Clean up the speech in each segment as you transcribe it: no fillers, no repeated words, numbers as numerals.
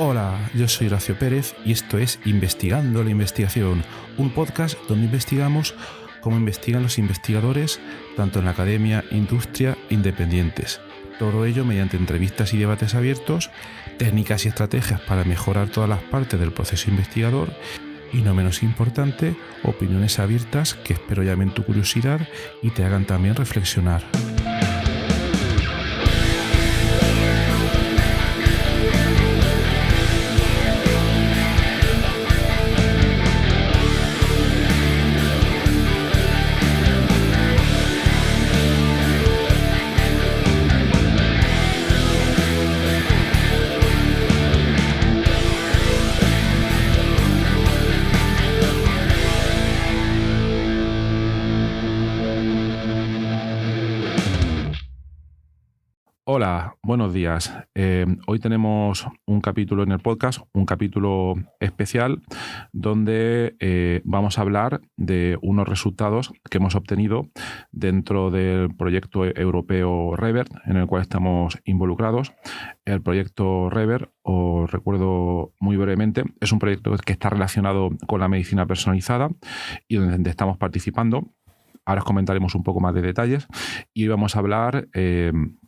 Hola, yo soy Horacio Pérez y esto es Investigando la Investigación, un podcast donde investigamos cómo investigan los investigadores, tanto en la academia, industria, independientes. Todo ello mediante entrevistas y debates abiertos, técnicas y estrategias para mejorar todas las partes del proceso investigador y, no menos importante, opiniones abiertas que espero llamen tu curiosidad y te hagan también reflexionar. Hola, buenos días. Hoy tenemos un capítulo en el podcast, un capítulo especial donde vamos a hablar de unos resultados que hemos obtenido dentro del proyecto europeo REVER, en el cual estamos involucrados. El proyecto REVER, os recuerdo muy brevemente, es un proyecto que está relacionado con la medicina personalizada y donde estamos participando. Ahora os comentaremos un poco más de detalles y vamos a hablar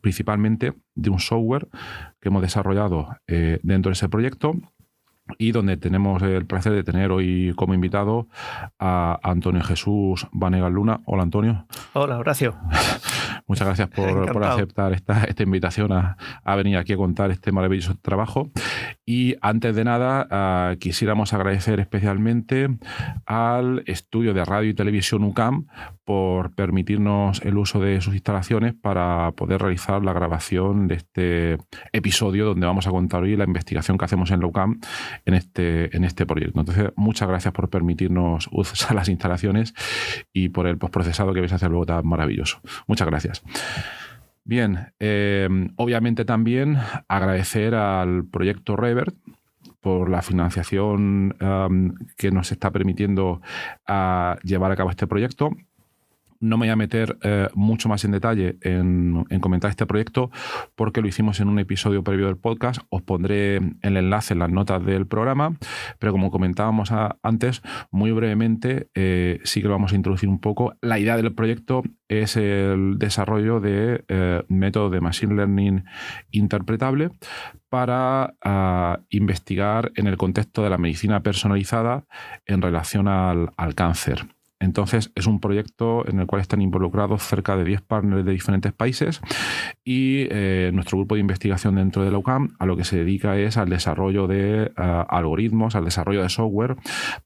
principalmente de un software que hemos desarrollado dentro de ese proyecto y donde tenemos el placer de tener hoy como invitado a Antonio Jesús Vanegas Luna. Hola, Antonio. Hola, Horacio. Muchas gracias por aceptar esta invitación a venir aquí a contar este maravilloso trabajo. Y antes de nada, quisiéramos agradecer especialmente al Estudio de Radio y Televisión UCAM por permitirnos el uso de sus instalaciones para poder realizar la grabación de este episodio donde vamos a contar hoy la investigación que hacemos en la UCAM en este proyecto. Entonces, muchas gracias por permitirnos usar las instalaciones y por el postprocesado que vais a hacer luego tan maravilloso. Muchas gracias. Bien, obviamente también agradecer al proyecto REVER por la financiación que nos está permitiendo llevar a cabo este proyecto. No me voy a meter mucho más en detalle en comentar este proyecto porque lo hicimos en un episodio previo del podcast. Os pondré el enlace en las notas del programa, pero como comentábamos antes, muy brevemente sí que lo vamos a introducir un poco. La idea del proyecto es el desarrollo de métodos de Machine Learning interpretable para investigar en el contexto de la medicina personalizada en relación al cáncer. Entonces, es un proyecto en el cual están involucrados cerca de 10 partners de diferentes países y nuestro grupo de investigación dentro de la UCAM a lo que se dedica es al desarrollo de algoritmos, al desarrollo de software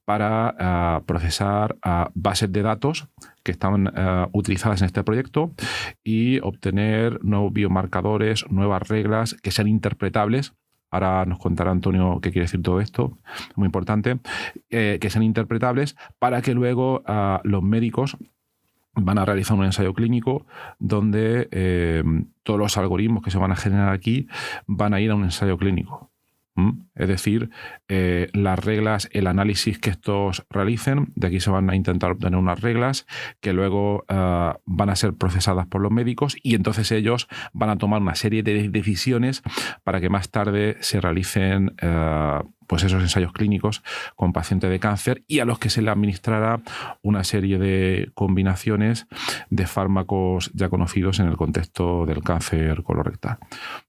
para procesar bases de datos que están utilizadas en este proyecto y obtener nuevos biomarcadores, nuevas reglas que sean interpretables. Ahora nos contará Antonio qué quiere decir todo esto, muy importante, que sean interpretables para que luego los médicos van a realizar un ensayo clínico donde todos los algoritmos que se van a generar aquí van a ir a un ensayo clínico. Es decir, las reglas, el análisis que estos realicen, de aquí se van a intentar obtener unas reglas que luego van a ser procesadas por los médicos y entonces ellos van a tomar una serie de decisiones para que más tarde se realicen pues esos ensayos clínicos con pacientes de cáncer y a los que se le administrará una serie de combinaciones de fármacos ya conocidos en el contexto del cáncer colorectal.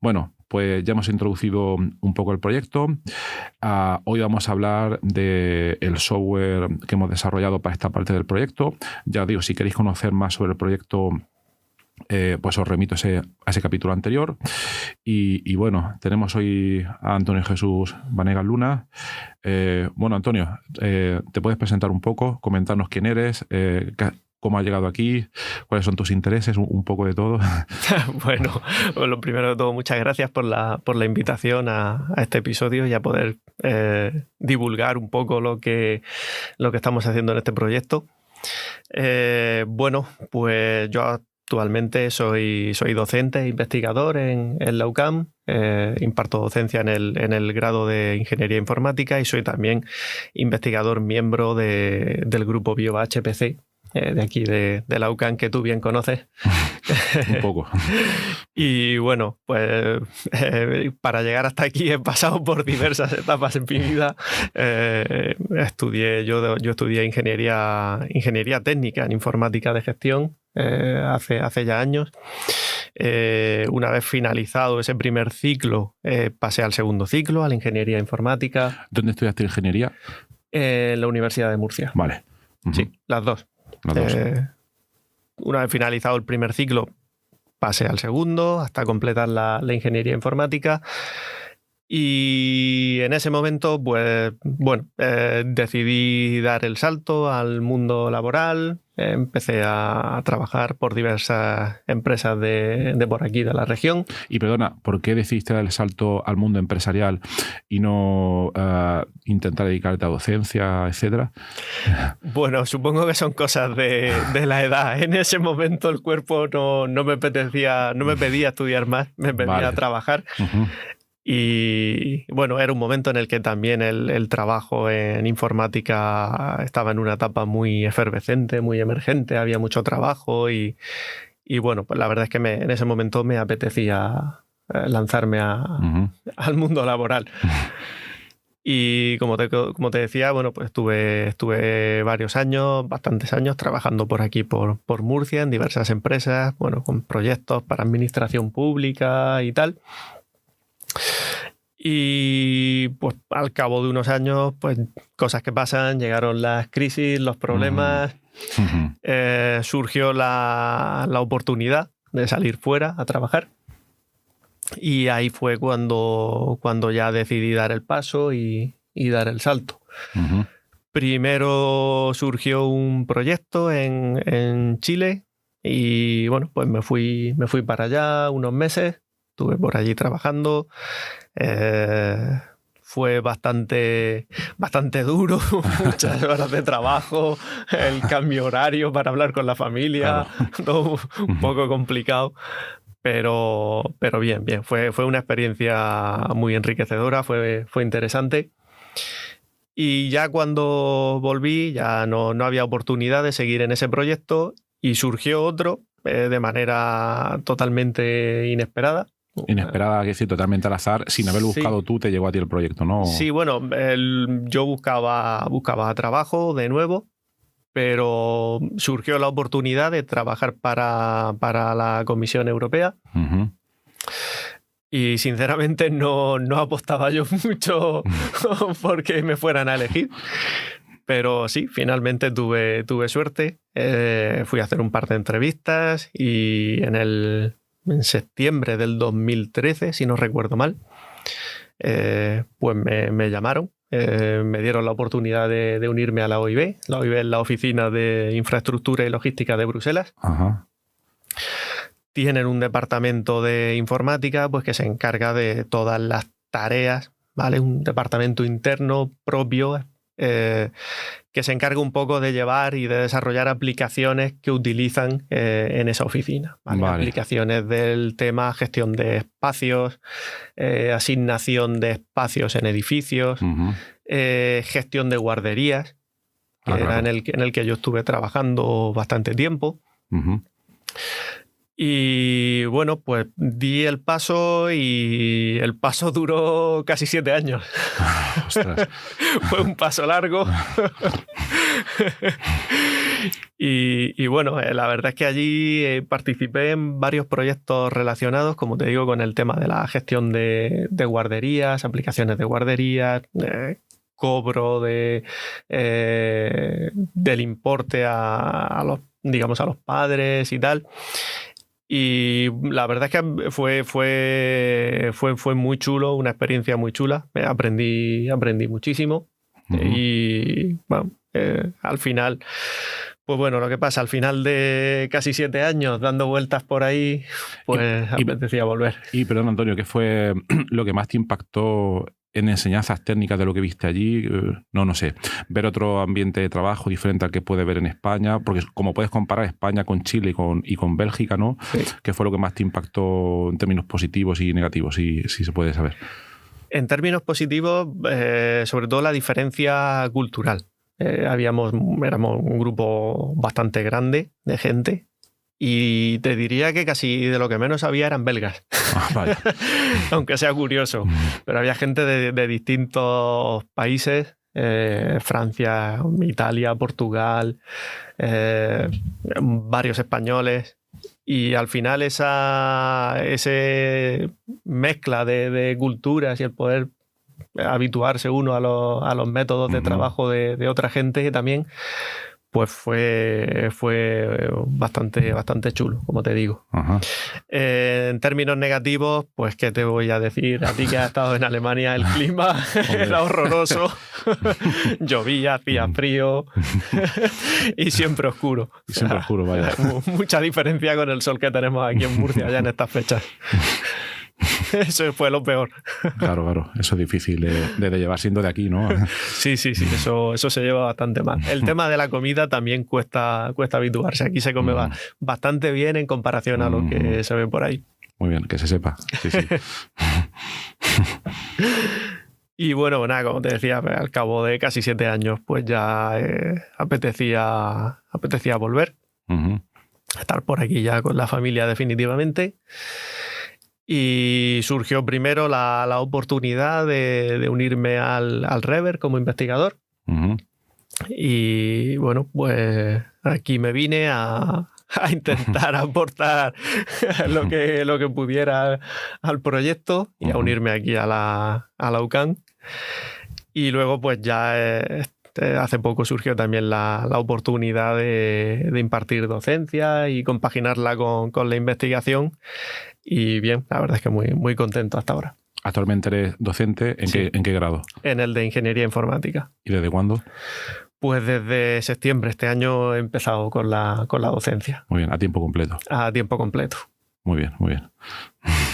Bueno, pues ya hemos introducido un poco el proyecto. Hoy vamos a hablar del software que hemos desarrollado para esta parte del proyecto. Ya os digo, si queréis conocer más sobre el proyecto, pues os remito a ese capítulo anterior. Y bueno, tenemos hoy a Antonio Jesús Vanegas Luna. Bueno, Antonio, ¿te puedes presentar un poco? Comentarnos quién eres, cómo has llegado aquí, cuáles son tus intereses, un poco de todo. Bueno, lo primero de todo, muchas gracias por la invitación a este episodio y a poder divulgar un poco lo que estamos haciendo en este proyecto. Bueno, pues yo actualmente soy docente e investigador en la UCAM. Imparto docencia en el grado de Ingeniería Informática y soy también investigador miembro del grupo BioHPC, de aquí de la UCAM, que tú bien conoces, Un poco. Y bueno, pues para llegar hasta aquí he pasado por diversas etapas en mi vida. Yo estudié ingeniería técnica en informática de gestión hace ya años. Una vez finalizado ese primer ciclo, pasé al segundo ciclo, a la ingeniería informática. ¿Dónde estudiaste ingeniería? En la Universidad de Murcia. Vale. Sí, las dos. Una vez finalizado el primer ciclo, pasé al segundo hasta completar la ingeniería informática. Y en ese momento, pues, bueno, decidí dar el salto al mundo laboral. Empecé a trabajar por diversas empresas de por aquí, de la región. Y perdona, ¿por qué decidiste dar el salto al mundo empresarial y no intentar dedicarte a docencia, etcétera? Bueno, supongo que son cosas de la edad. En ese momento el cuerpo no me apetecía, no me pedía estudiar más, me pedía trabajar. Y bueno, era un momento en el que también el trabajo en informática estaba en una etapa muy efervescente, muy emergente, había mucho trabajo y bueno, pues la verdad es que en ese momento me apetecía lanzarme al mundo laboral. Y como te decía, bueno, pues estuve varios años, bastantes años, trabajando por aquí, por Murcia, en diversas empresas, bueno, con proyectos para administración pública y tal. Y pues al cabo de unos años, pues cosas que pasan, llegaron las crisis, los problemas, surgió la oportunidad de salir fuera a trabajar. Y ahí fue cuando ya decidí dar el paso y dar el salto. Primero surgió un proyecto en Chile y bueno, pues me fui para allá unos meses. Estuve por allí trabajando. Fue bastante duro, muchas horas de trabajo, el cambio horario para hablar con la familia, todo un poco complicado, pero bien. Fue una experiencia muy enriquecedora, fue interesante. Y ya cuando volví ya no había oportunidad de seguir en ese proyecto y surgió otro de manera totalmente inesperada. Inesperada, que decir, totalmente al azar, sin haberlo buscado tú, te llegó a ti el proyecto, ¿no? Sí, bueno, yo buscaba trabajo de nuevo, pero surgió la oportunidad de trabajar para la Comisión Europea. Y sinceramente no apostaba yo mucho porque me fueran a elegir. Pero sí, finalmente tuve suerte. Fui a hacer un par de entrevistas y en septiembre del 2013, si no recuerdo mal, pues me llamaron, me dieron la oportunidad de unirme a la OIB. La OIB es la Oficina de Infraestructura y Logística de Bruselas. Tienen un departamento de informática pues, que se encarga de todas las tareas, ¿vale? Un departamento interno propio que se encarga un poco de llevar y de desarrollar aplicaciones que utilizan en esa oficina. ¿Vale? Aplicaciones del tema gestión de espacios, asignación de espacios en edificios, gestión de guarderías, que era en el que yo estuve trabajando bastante tiempo. Y bueno, pues di el paso y el paso duró casi 7 años. Fue un paso largo. Y bueno, la verdad es que allí participé en varios proyectos relacionados, como te digo, con el tema de la gestión de guarderías, aplicaciones de guarderías, cobro del importe a los padres y tal. Y la verdad es que fue muy chulo, una experiencia muy chula. Aprendí muchísimo. Y bueno, al final, pues bueno, lo que pasa, al final de casi 7 años dando vueltas por ahí, pues apetecía volver. Y perdón, Antonio, ¿qué fue lo que más te impactó en enseñanzas técnicas de lo que viste allí? No sé, ver otro ambiente de trabajo diferente al que puedes ver en España, porque como puedes comparar España con Chile y con Bélgica, ¿no? Sí. ¿Qué fue lo que más te impactó en términos positivos y negativos, si se puede saber? En términos positivos, sobre todo la diferencia cultural. Éramos un grupo bastante grande de gente y te diría que casi de lo que menos había eran belgas. Vaya. Aunque sea curioso. Pero había gente de distintos países, Francia, Italia, Portugal, varios españoles. Y al final esa mezcla de culturas y el poder habituarse uno a los métodos de trabajo de otra gente también, pues fue bastante chulo, como te digo. Ajá. En términos negativos, pues qué te voy a decir, a ti que has estado en Alemania, el clima era horroroso, llovía, hacía frío y siempre oscuro. Y siempre oscuro, vaya. Mucha diferencia con el sol que tenemos aquí en Murcia ya en estas fechas. Eso fue lo peor. Claro, eso es difícil de llevar siendo de aquí, ¿no? Sí, eso se lleva bastante mal. El tema de la comida también cuesta habituarse. Aquí se come bastante bien en comparación a lo que se ve por ahí. Muy bien, que se sepa. Sí. Y bueno, nada, como te decía, al cabo de casi 7 años, pues ya apetecía volver. Estar por aquí ya con la familia definitivamente. Y surgió primero la oportunidad de unirme al Rever como investigador. Y bueno, pues aquí me vine a intentar aportar lo que pudiera al proyecto y a unirme aquí a la UCAM. Y luego pues ya hace poco surgió también la oportunidad de impartir docencia y compaginarla con la investigación. Y bien, la verdad es que muy, muy contento hasta ahora. ¿Actualmente eres docente? ¿En qué grado? En el de Ingeniería Informática. ¿Y desde cuándo? Pues desde septiembre. Este año he empezado con la docencia. Muy bien, a tiempo completo. A tiempo completo. Muy bien.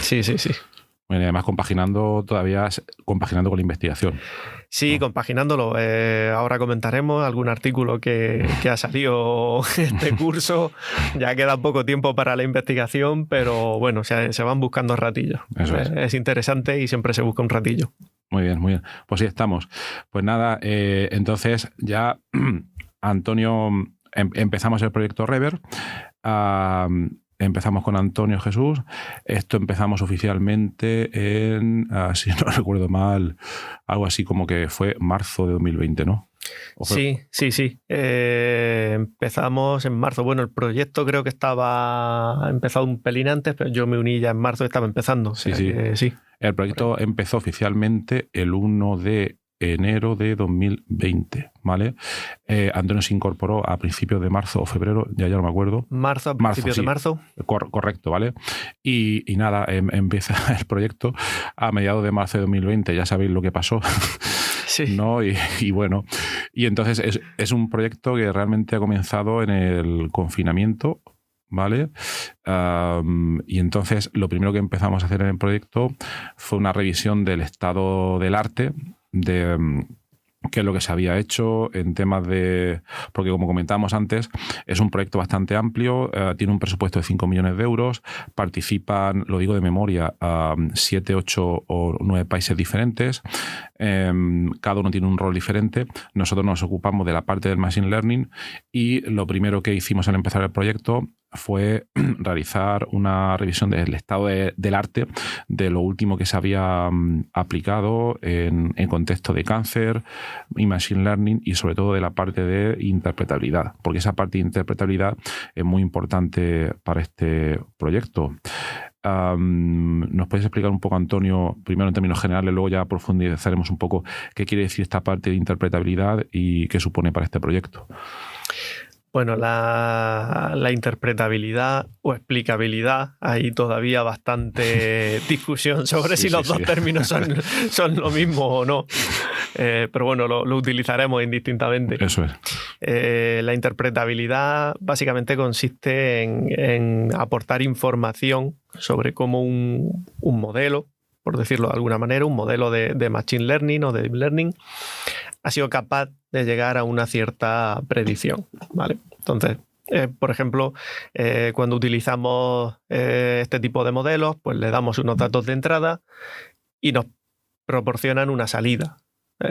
Sí. Bueno, y además compaginando con la investigación. Sí, compaginándolo. Ahora comentaremos algún artículo que ha salido este curso. Ya queda poco tiempo para la investigación, pero bueno, se van buscando ratillos. Eso es interesante y siempre se busca un ratillo. Muy bien. Pues sí, estamos. Pues nada, entonces ya, Antonio, empezamos el proyecto Rever. Empezamos con Antonio Jesús. Esto empezamos oficialmente en, si no recuerdo mal, algo así como que fue marzo de 2020, ¿no? Sí. Empezamos en marzo. Bueno, el proyecto creo que estaba empezado un pelín antes, pero yo me uní ya en marzo y estaba empezando. Sí. Sí. El proyecto empezó oficialmente el 1 de enero de 2020, ¿vale? Antonio se incorporó a principios de marzo o febrero, ya no me acuerdo. A principios de marzo. Correcto, ¿vale? Y nada, empieza el proyecto a mediados de marzo de 2020, ya sabéis lo que pasó. Sí. ¿No? Y bueno, y entonces es un proyecto que realmente ha comenzado en el confinamiento, ¿vale? Y entonces lo primero que empezamos a hacer en el proyecto fue una revisión del estado del arte, de qué es lo que se había hecho en temas de... Porque como comentábamos antes, es un proyecto bastante amplio, tiene un presupuesto de 5 millones de euros, participan, lo digo de memoria, 7, 8 o 9 países diferentes, cada uno tiene un rol diferente. Nosotros nos ocupamos de la parte del Machine Learning y lo primero que hicimos al empezar el proyecto fue realizar una revisión del estado del arte, de lo último que se había aplicado en contexto de cáncer y machine learning, y sobre todo de la parte de interpretabilidad, porque esa parte de interpretabilidad es muy importante para este proyecto. ¿Nos puedes explicar un poco, Antonio, primero en términos generales, luego ya profundizaremos un poco qué quiere decir esta parte de interpretabilidad y qué supone para este proyecto? Bueno, la interpretabilidad o explicabilidad, hay todavía bastante discusión sobre si los dos términos son lo mismo o no. Pero bueno, lo utilizaremos indistintamente. Eso es. La interpretabilidad básicamente consiste en aportar información sobre cómo un modelo, por decirlo de alguna manera, un modelo de Machine Learning o de Deep Learning, ha sido capaz de llegar a una cierta predicción, ¿vale? Entonces, por ejemplo, cuando utilizamos este tipo de modelos, pues le damos unos datos de entrada y nos proporcionan una salida.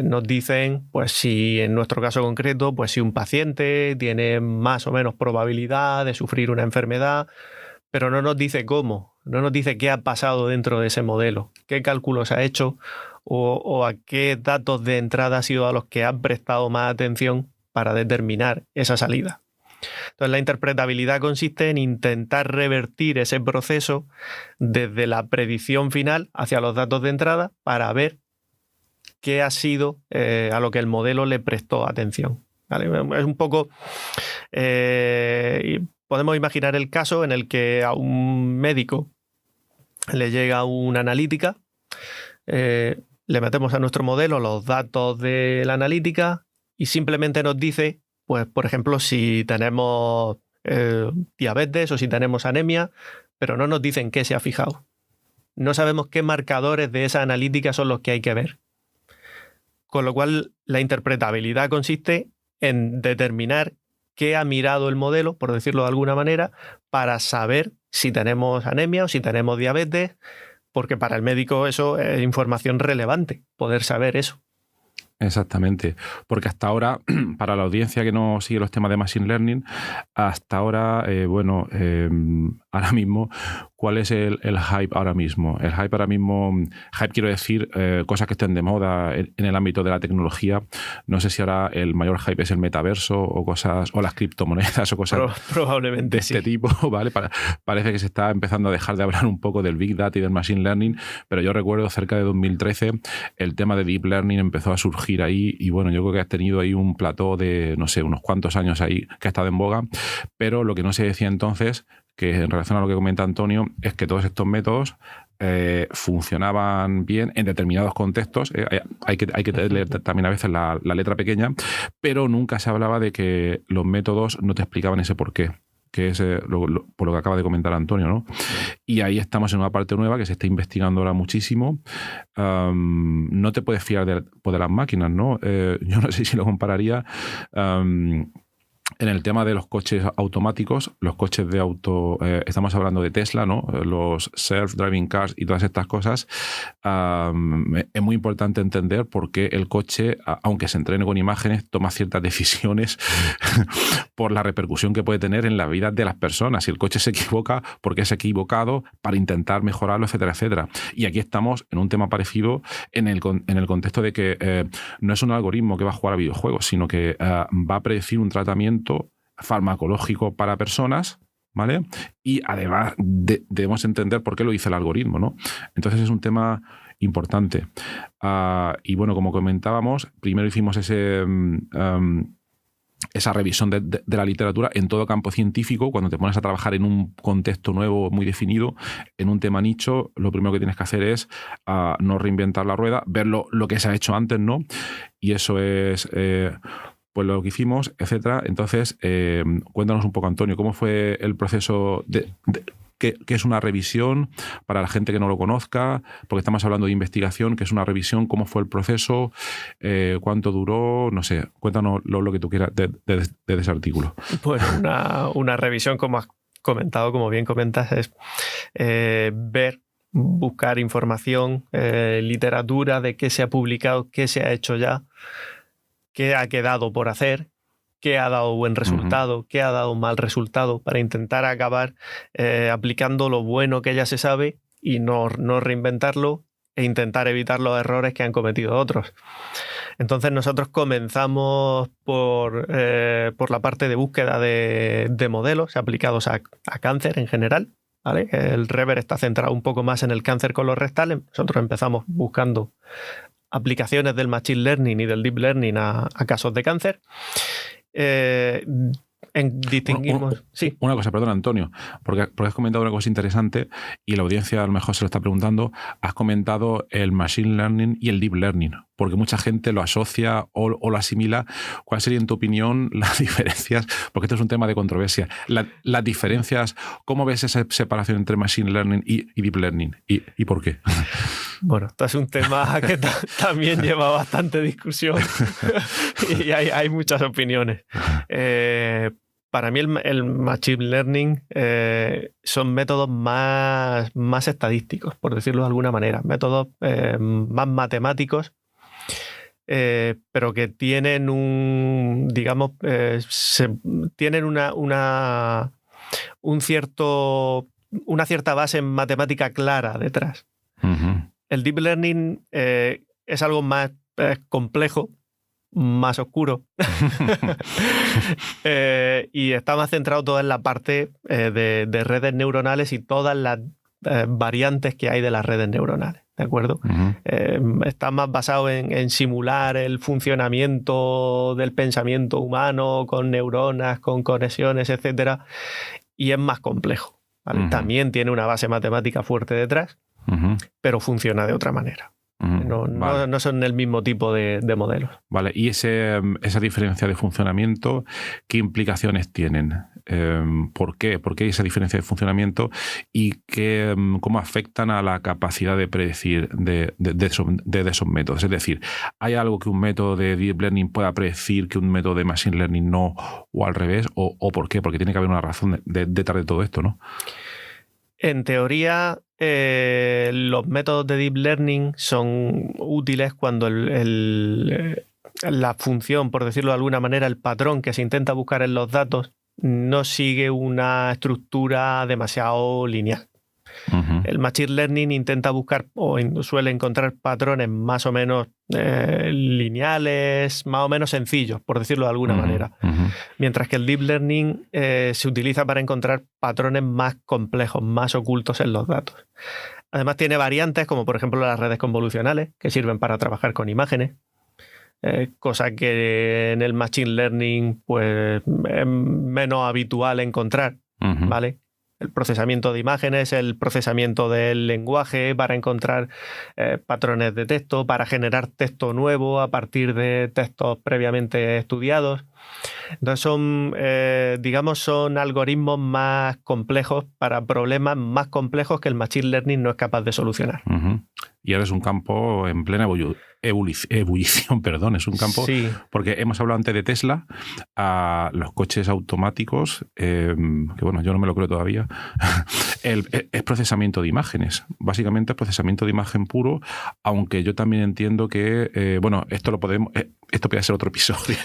Nos dicen, pues si en nuestro caso concreto, pues si un paciente tiene más o menos probabilidad de sufrir una enfermedad, pero no nos dice cómo, no nos dice qué ha pasado dentro de ese modelo, qué cálculos ha hecho o a qué datos de entrada ha sido a los que han prestado más atención para determinar esa salida. Entonces, la interpretabilidad consiste en intentar revertir ese proceso desde la predicción final hacia los datos de entrada para ver qué ha sido a lo que el modelo le prestó atención. ¿Vale? Es un poco... podemos imaginar el caso en el que a un médico le llega una analítica, le metemos a nuestro modelo los datos de la analítica y simplemente nos dice, pues, por ejemplo, si tenemos diabetes o si tenemos anemia, pero no nos dicen qué se ha fijado. No sabemos qué marcadores de esa analítica son los que hay que ver. Con lo cual, la interpretabilidad consiste en determinar qué ha mirado el modelo, por decirlo de alguna manera, para saber si tenemos anemia o si tenemos diabetes, porque para el médico eso es información relevante, poder saber eso. Exactamente, porque hasta ahora, para la audiencia que no sigue los temas de Machine Learning, hasta ahora, ahora mismo, ¿cuál es el hype ahora mismo? El hype ahora mismo, hype quiero decir, cosas que estén de moda en el ámbito de la tecnología. No sé si ahora el mayor hype es el metaverso o cosas, o las criptomonedas o cosas probablemente de este tipo, ¿vale? Parece que se está empezando a dejar de hablar un poco del Big Data y del Machine Learning, pero yo recuerdo cerca de 2013 el tema de Deep Learning empezó a surgir ahí y bueno, yo creo que has tenido ahí un plató de, no sé, unos cuantos años ahí que ha estado en boga, pero lo que no se decía entonces, que en relación a lo que comenta Antonio, es que todos estos métodos funcionaban bien en determinados contextos. Hay que leer también a veces la letra pequeña, pero nunca se hablaba de que los métodos no te explicaban ese porqué, que es por lo que acaba de comentar Antonio, ¿no? Y ahí estamos en una parte nueva que se está investigando ahora muchísimo. No te puedes fiar de las máquinas, ¿no? Yo no sé si lo compararía en el tema de los coches automáticos, los coches de auto, estamos hablando de Tesla, ¿no? Los self-driving cars y todas estas cosas. Es muy importante entender por qué el coche, aunque se entrene con imágenes, toma ciertas decisiones por la repercusión que puede tener en la vida de las personas. Si el coche se equivoca, ¿por qué se ha equivocado? Para intentar mejorarlo, etcétera, etcétera. Y aquí estamos en un tema parecido en el contexto de que no es un algoritmo que va a jugar a videojuegos, sino que va a predecir un tratamiento farmacológico para personas, ¿vale? Y además debemos entender por qué lo dice el algoritmo, ¿no? Entonces es un tema importante. Y bueno, como comentábamos, primero hicimos esa revisión de la literatura en todo campo científico. Cuando te pones a trabajar en un contexto nuevo, muy definido, en un tema nicho, lo primero que tienes que hacer es no reinventar la rueda, ver lo que se ha hecho antes, ¿no? Y eso es... pues lo que hicimos, etcétera. Entonces, cuéntanos un poco, Antonio, ¿cómo fue el proceso qué es una revisión para la gente que no lo conozca? Porque estamos hablando de investigación, ¿qué es una revisión? ¿Cómo fue el proceso? ¿Cuánto duró? No sé, cuéntanos lo que tú quieras de ese artículo. Pues una revisión, como has comentado, como bien comentas, es buscar información, literatura de qué se ha publicado, qué se ha hecho ya, qué ha quedado por hacer, qué ha dado buen resultado, qué ha dado mal resultado, para intentar acabar aplicando lo bueno que ya se sabe y no reinventarlo e intentar evitar los errores que han cometido otros. Entonces nosotros comenzamos por la parte de búsqueda de modelos aplicados a cáncer en general, ¿vale? El Rever está centrado un poco más en el cáncer colorectal. Nosotros empezamos buscando aplicaciones del Machine Learning y del Deep Learning a casos de cáncer. Distinguimos... Sí. Una cosa, perdón, Antonio, porque has comentado una cosa interesante y la audiencia a lo mejor se lo está preguntando. Has comentado el Machine Learning y el Deep Learning, porque mucha gente lo asocia o lo asimila. ¿Cuál sería, en tu opinión, las diferencias? Porque esto es un tema de controversia. Las diferencias, ¿cómo ves esa separación entre Machine Learning y Deep Learning? ¿Y por qué? Bueno, esto es un tema que también lleva bastante discusión y hay muchas opiniones. Para mí el Machine Learning son métodos más estadísticos, por decirlo de alguna manera, métodos más matemáticos pero que tienen tienen una cierta base matemática clara detrás. Uh-huh. El deep learning es algo más complejo, más oscuro y está más centrado todo en la parte de redes neuronales y todas las variantes que hay de las redes neuronales, ¿de acuerdo? Uh-huh. Está más basado en simular el funcionamiento del pensamiento humano con neuronas, con conexiones, etcétera, y es más complejo, ¿vale? Uh-huh. También tiene una base matemática fuerte detrás, uh-huh, pero funciona de otra manera. uh-huh. Vale. No son el mismo tipo de modelos. Vale, y esa diferencia de funcionamiento, ¿qué implicaciones tienen? ¿Por qué? ¿Por qué hay esa diferencia de funcionamiento? ¿Y cómo afectan a la capacidad de predecir de esos métodos? Es decir, ¿hay algo que un método de Deep Learning pueda predecir que un método de Machine Learning no, o al revés? ¿O por qué? Porque tiene que haber una razón detrás de todo esto, ¿no? En teoría, los métodos de Deep Learning son útiles cuando la función, por decirlo de alguna manera, el patrón que se intenta buscar en los datos no sigue una estructura demasiado lineal. Uh-huh. El Machine Learning intenta buscar o suele encontrar patrones más o menos lineales, más o menos sencillos, por decirlo de alguna uh-huh. manera. Uh-huh. Mientras que el Deep Learning se utiliza para encontrar patrones más complejos, más ocultos en los datos. Además tiene variantes como por ejemplo las redes convolucionales, que sirven para trabajar con imágenes. Cosa que en el Machine Learning pues, es menos habitual encontrar, uh-huh. ¿vale? El procesamiento de imágenes, el procesamiento del lenguaje para encontrar patrones de texto, para generar texto nuevo a partir de textos previamente estudiados. Entonces son algoritmos más complejos para problemas más complejos que el Machine Learning no es capaz de solucionar. Uh-huh. Y ahora es un campo en plena ebullición, perdón, es un campo, sí. Porque hemos hablado antes de Tesla, a los coches automáticos, que bueno, yo no me lo creo todavía, es procesamiento de imágenes, básicamente es procesamiento de imagen puro, aunque yo también entiendo que, bueno, esto puede ser otro episodio,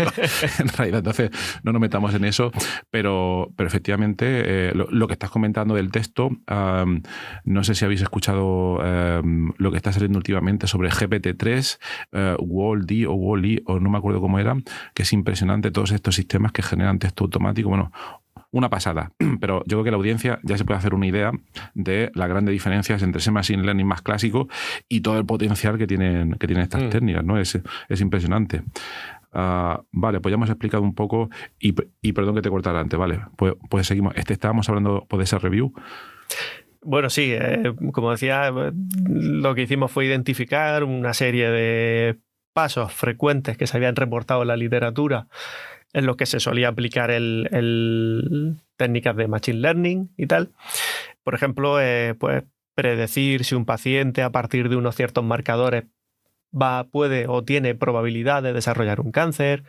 en realidad, entonces no nos metamos en eso, pero efectivamente lo que estás comentando del texto, no sé si habéis escuchado lo que está saliendo últimamente sobre GPT-3, WALL-D o WALL-E, o no me acuerdo cómo era, que es impresionante todos estos sistemas que generan texto automático. Bueno, una pasada, pero yo creo que la audiencia ya se puede hacer una idea de las grandes diferencias entre ese Machine Learning más clásico y todo el potencial que tienen estas técnicas, ¿no? Es impresionante. Vale, pues ya hemos explicado un poco y perdón que te cortara antes, vale, pues seguimos. Estábamos hablando de esa review. Bueno, sí, como decía, lo que hicimos fue identificar una serie de pasos frecuentes que se habían reportado en la literatura en los que se solía aplicar técnicas de Machine Learning y tal. Por ejemplo, pues predecir si un paciente a partir de unos ciertos marcadores puede o tiene probabilidad de desarrollar un cáncer,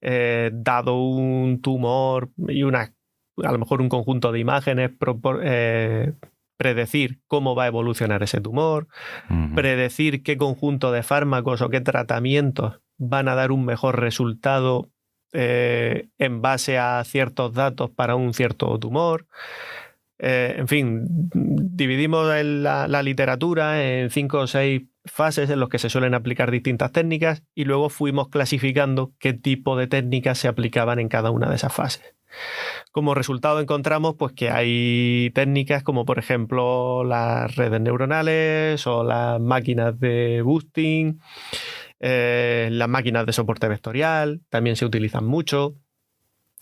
dado un tumor y a lo mejor un conjunto de imágenes, predecir cómo va a evolucionar ese tumor, uh-huh. Predecir qué conjunto de fármacos o qué tratamientos van a dar un mejor resultado en base a ciertos datos para un cierto tumor. En fin, dividimos la literatura en 5 o 6 fases en los que se suelen aplicar distintas técnicas y luego fuimos clasificando qué tipo de técnicas se aplicaban en cada una de esas fases. Como resultado encontramos pues, que hay técnicas como por ejemplo las redes neuronales o las máquinas de boosting, las máquinas de soporte vectorial también se utilizan mucho,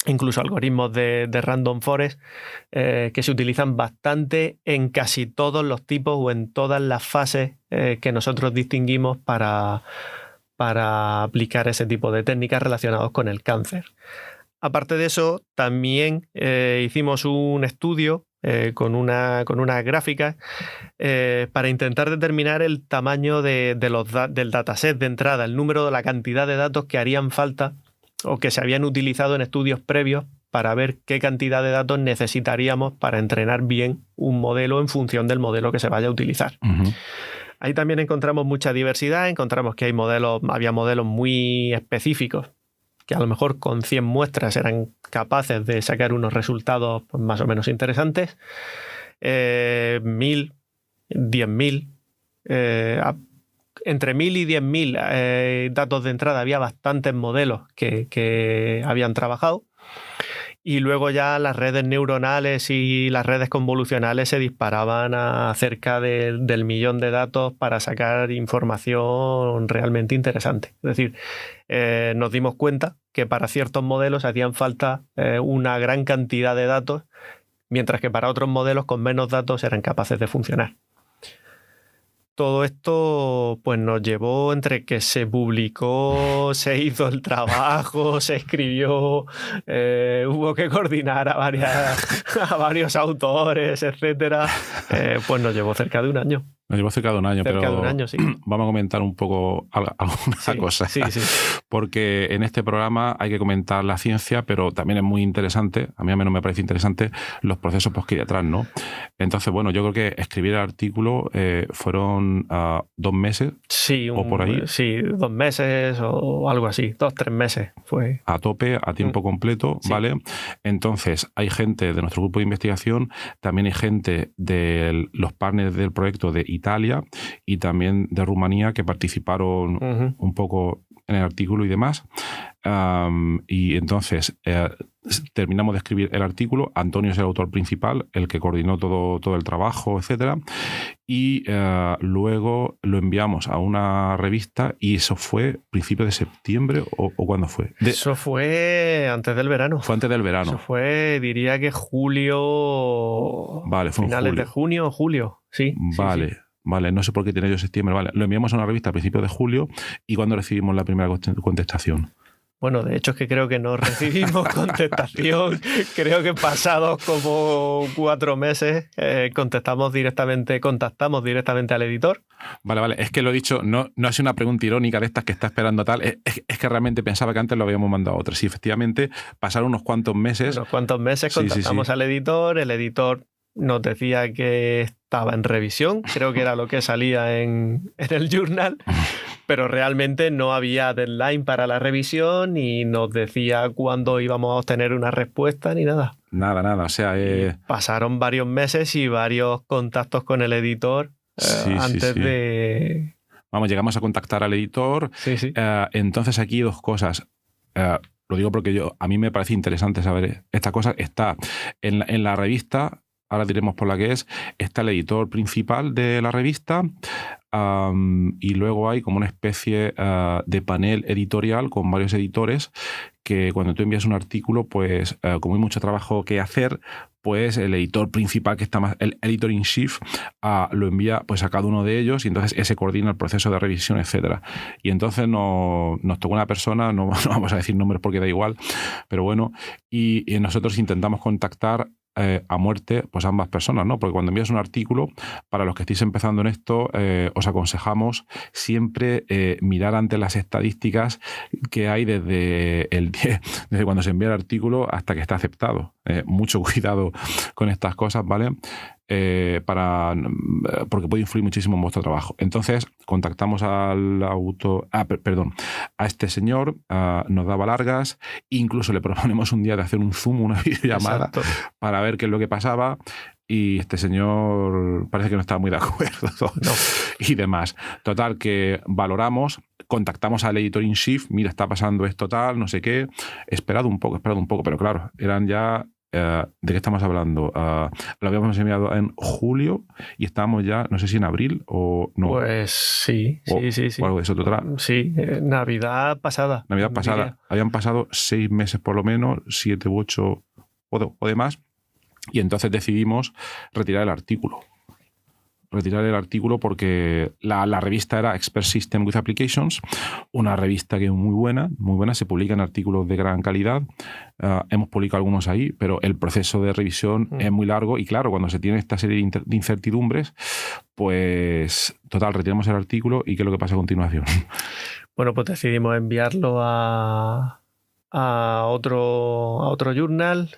incluso algoritmos de random forest que se utilizan bastante en casi todos los tipos o en todas las fases que nosotros distinguimos para aplicar ese tipo de técnicas relacionadas con el cáncer. Aparte de eso, también hicimos un estudio con unas gráficas para intentar determinar el tamaño del dataset de entrada, el número de la cantidad de datos que harían falta o que se habían utilizado en estudios previos para ver qué cantidad de datos necesitaríamos para entrenar bien un modelo en función del modelo que se vaya a utilizar. Uh-huh. Ahí también encontramos mucha diversidad, encontramos que había modelos muy específicos que a lo mejor con 100 muestras eran capaces de sacar unos resultados pues, más o menos interesantes. 1000, 10.000, entre 1000 y 10.000 datos de entrada había bastantes modelos que habían trabajado. Y luego ya las redes neuronales y las redes convolucionales se disparaban a cerca del 1.000.000 de datos para sacar información realmente interesante. Es decir, nos dimos cuenta que para ciertos modelos hacían falta una gran cantidad de datos, mientras que para otros modelos con menos datos eran capaces de funcionar. Todo esto pues nos llevó entre que se publicó, se hizo el trabajo, se escribió, hubo que coordinar a varios autores, etcétera. Pues nos llevó cerca de un año. Nos llevó cerca de un año, cerca pero de un año, sí. Vamos a comentar un poco alguna cosa. Sí. Porque en este programa hay que comentar la ciencia, pero también es muy interesante, a mí al menos me parece interesante, los procesos pues, que hay detrás, ¿no? Entonces, bueno, yo creo que escribir el artículo fueron 2 meses o por ahí. Sí, 2 meses o algo así, 2-3 meses fue. A tope, a tiempo completo, sí. ¿Vale? Entonces, hay gente de nuestro grupo de investigación, también hay gente de los partners del proyecto de Italia y también de Rumanía que participaron un poco en el artículo y demás. Y entonces terminamos de escribir el artículo. Antonio es el autor principal, el que coordinó todo el trabajo, etcétera. Y luego lo enviamos a una revista y eso fue principios de septiembre o ¿cuándo fue? Eso fue antes del verano. Fue antes del verano. Eso fue, diría que julio. Vale, fue finales julio. De junio o julio, sí. Vale. Sí. Vale, no sé por qué tiene yo septiembre. Vale, lo enviamos a una revista a principios de julio y cuando recibimos la primera contestación. Bueno, de hecho es que creo que no recibimos contestación. Creo que pasados como 4 meses contactamos directamente al editor. Vale. Es que lo he dicho, no es una pregunta irónica de estas que está esperando tal. Es que realmente pensaba que antes lo habíamos mandado a otro. Sí, efectivamente, pasaron unos cuantos meses. Contactamos al editor. El editor nos decía que estaba en revisión, creo que era lo que salía en el journal, pero realmente no había deadline para la revisión ni nos decía cuándo íbamos a obtener una respuesta ni nada. Nada, o sea... Pasaron varios meses y varios contactos con el editor antes de... Vamos, llegamos a contactar al editor. Sí. Entonces aquí 2 cosas. Lo digo porque a mí me parece interesante saber esta cosa. Está en la revista... Ahora diremos por la que está el editor principal de la revista y luego hay como una especie de panel editorial con varios editores que cuando tú envías un artículo, pues como hay mucho trabajo que hacer, pues el editor principal, que está más, el editor in chief, lo envía pues a cada uno de ellos y entonces ese coordina el proceso de revisión, etcétera. Y entonces nos tocó una persona, no vamos a decir nombres porque da igual, pero bueno, y nosotros intentamos contactar a muerte pues ambas personas, ¿no? Porque cuando envías un artículo, para los que estéis empezando en esto, os aconsejamos siempre mirar ante las estadísticas que hay desde cuando se envía el artículo hasta que está aceptado. Mucho cuidado con estas cosas, ¿vale? Porque puede influir muchísimo en vuestro trabajo. Entonces contactamos a este señor, nos daba largas, incluso le proponemos un día de hacer un Zoom, una videollamada. Exacto. Para ver qué es lo que pasaba y este señor parece que no estaba muy de acuerdo y demás. Total, que valoramos, contactamos al editor in chief, mira, está pasando esto tal, no sé qué, esperad un poco, pero claro, eran ya... ¿de qué estamos hablando? Lo habíamos enviado en julio y estábamos ya, no sé si en abril o no. Pues sí. O algo de eso. Sí, Navidad pasada. Habían pasado 6 meses por lo menos, 7 u 8 o demás, y entonces decidimos retirar el artículo porque la revista era Expert System with Applications, una revista que es muy buena, se publican artículos de gran calidad, hemos publicado algunos ahí, pero el proceso de revisión es muy largo y claro, cuando se tiene esta serie de incertidumbres, pues total, retiramos el artículo y ¿qué es lo que pasa a continuación? Bueno, pues decidimos enviarlo a otro journal,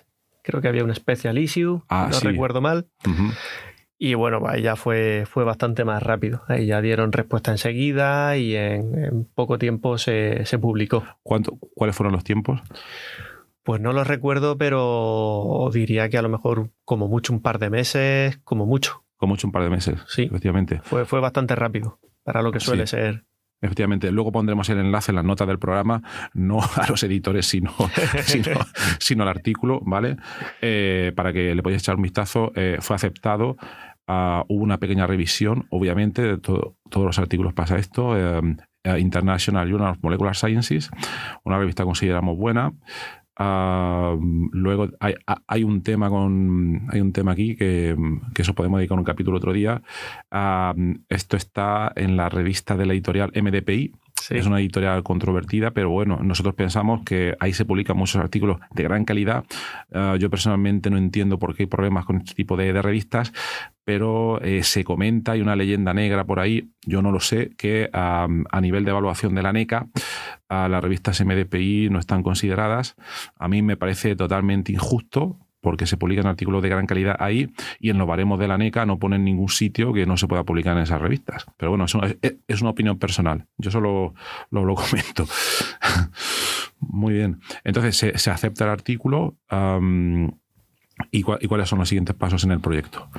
creo que había un special issue, no recuerdo mal. Y bueno, pues ahí ya fue bastante más rápido. Ahí ya dieron respuesta enseguida y en poco tiempo se publicó. ¿Cuáles fueron los tiempos? Pues no los recuerdo, pero diría que a lo mejor como mucho un par de meses, como mucho. Como mucho un par de meses, sí, efectivamente. Fue bastante rápido para lo que suele ser. Efectivamente, luego pondremos el enlace en las notas del programa, no a los editores, sino al artículo, ¿vale? Para que le podáis echar un vistazo. Fue aceptado. Hubo una pequeña revisión, obviamente, de todos los artículos pasa esto. International Journal of Molecular Sciences, una revista que consideramos buena. Luego hay un tema aquí que eso podemos dedicar un capítulo otro día. Esto está en la revista de la editorial MDPI. Sí. Es una editorial controvertida, pero bueno, nosotros pensamos que ahí se publican muchos artículos de gran calidad. Yo personalmente no entiendo por qué hay problemas con este tipo de revistas, pero se comenta, hay una leyenda negra por ahí, yo no lo sé, que a nivel de evaluación de la NECA, las revistas MDPI no están consideradas. A mí me parece totalmente injusto, porque se publican artículos de gran calidad ahí y en los baremos de la NECA no ponen ningún sitio que no se pueda publicar en esas revistas. Pero bueno, es una opinión personal. Yo solo lo comento. Muy bien. Entonces, se acepta el artículo. ¿Y cuáles son los siguientes pasos en el proyecto?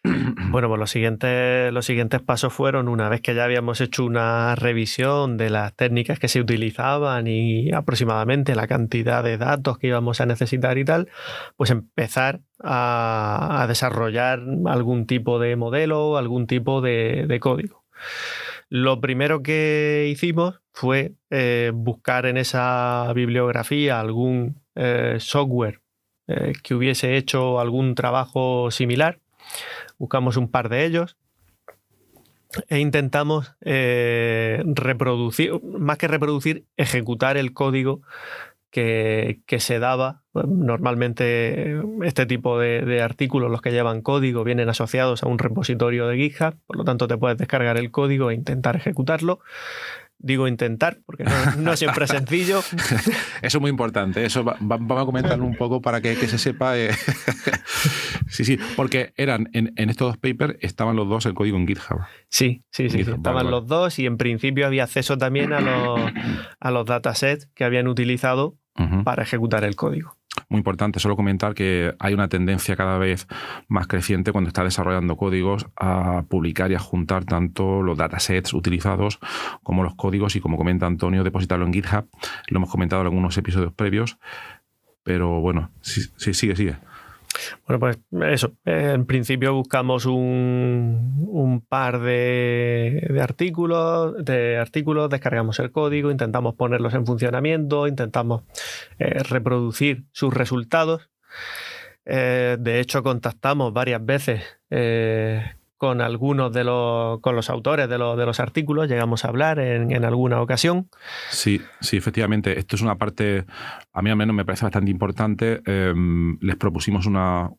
Bueno, pues los siguientes pasos fueron, una vez que ya habíamos hecho una revisión de las técnicas que se utilizaban y aproximadamente la cantidad de datos que íbamos a necesitar y tal, pues empezar a desarrollar algún tipo de modelo, algún tipo de código. Lo primero que hicimos fue buscar en esa bibliografía algún software que hubiese hecho algún trabajo similar. Buscamos un par de ellos e intentamos reproducir, más que reproducir, ejecutar el código que se daba. Normalmente este tipo de artículos, los que llevan código, vienen asociados a un repositorio de GitHub, por lo tanto te puedes descargar el código e intentar ejecutarlo. Digo intentar, porque no siempre es sencillo. Eso es muy importante. Eso vamos a comentarlo un poco para que se sepa. Sí, porque eran en estos dos papers estaban los dos el código en GitHub. Sí, estaban los dos y en principio había acceso también a los datasets que habían utilizado para ejecutar el código. Muy importante, solo comentar que hay una tendencia cada vez más creciente cuando está desarrollando códigos a publicar y a juntar tanto los datasets utilizados como los códigos y, como comenta Antonio, depositarlo en GitHub. Lo hemos comentado en algunos episodios previos, pero bueno, sí, sigue. Bueno, pues eso. En principio buscamos un par de artículos, descargamos el código, intentamos ponerlos en funcionamiento, intentamos reproducir sus resultados. De hecho, contactamos varias veces con algunos con los autores de los artículos, llegamos a hablar en alguna ocasión. Sí, efectivamente. Esto es una parte, a mí al menos me parece bastante importante. Les propusimos una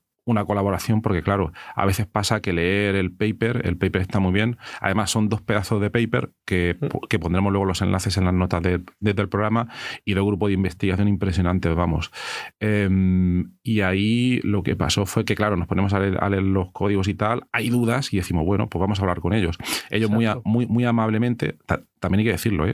colaboración porque, claro, a veces pasa que leer el paper está muy bien. Además, son 2 pedazos de paper que pondremos luego los enlaces en las notas desde el programa, y luego grupo de investigación impresionante, vamos. Y ahí lo que pasó fue que, claro, nos ponemos a leer los códigos y tal, hay dudas y decimos, bueno, pues vamos a hablar con ellos. Ellos muy amablemente, también hay que decirlo,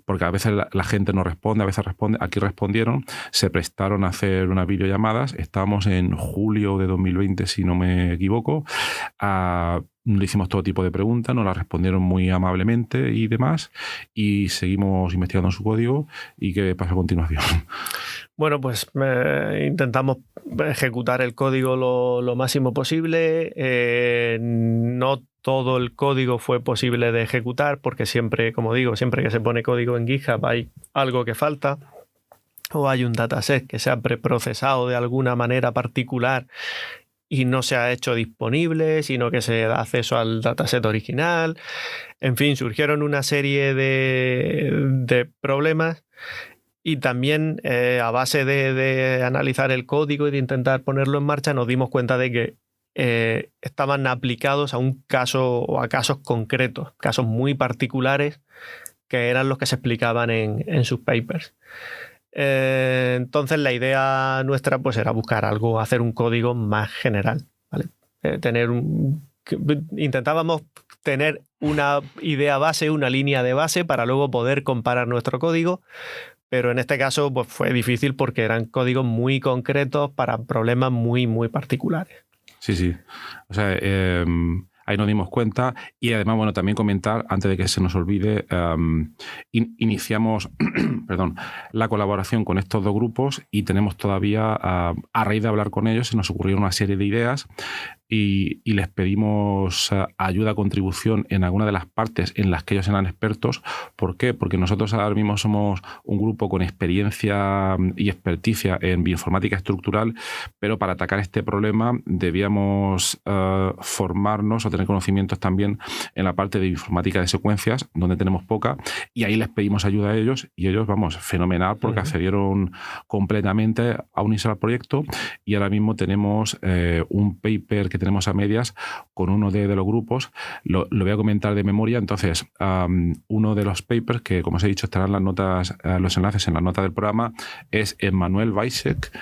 porque a veces la gente no responde, a veces responde. Aquí respondieron, se prestaron a hacer unas videollamadas. Estábamos en julio de 2020, si no me equivoco. Le hicimos todo tipo de preguntas, nos las respondieron muy amablemente y demás, y seguimos investigando en su código. ¿Y qué pasa a continuación? Bueno, pues intentamos ejecutar el código lo máximo posible. No todo el código fue posible de ejecutar, porque siempre, como digo, siempre que se pone código en GitHub hay algo que falta, o hay un dataset que se ha preprocesado de alguna manera particular y no se ha hecho disponible, sino que se da acceso al dataset original. En fin, surgieron una serie de problemas, y también a base de analizar el código y de intentar ponerlo en marcha, nos dimos cuenta de que estaban aplicados a un caso o a casos concretos, casos muy particulares, que eran los que se explicaban en sus papers. Entonces la idea nuestra pues era buscar algo, hacer un código más general, ¿vale? intentábamos tener una idea base, una línea de base para luego poder comparar nuestro código, pero en este caso pues, fue difícil porque eran códigos muy concretos para problemas muy, muy particulares. Sí. O sea, ahí nos dimos cuenta y además, bueno, también comentar, antes de que se nos olvide, iniciamos la colaboración con estos dos grupos y tenemos todavía, a raíz de hablar con ellos, se nos ocurrieron una serie de ideas y les pedimos ayuda, contribución en alguna de las partes en las que ellos eran expertos. ¿Por qué? Porque nosotros ahora mismo somos un grupo con experiencia y experticia en bioinformática estructural, pero para atacar este problema debíamos formarnos o tener conocimientos también en la parte de bioinformática de secuencias, donde tenemos poca, y ahí les pedimos ayuda a ellos y ellos, vamos, fenomenal, porque accedieron completamente a unirse al proyecto y ahora mismo tenemos un paper que tenemos a medias con uno de los grupos. Lo voy a comentar de memoria. Entonces, uno de los papers, que como os he dicho estarán las notas, los enlaces en la nota del programa, es Emmanuel Weissek,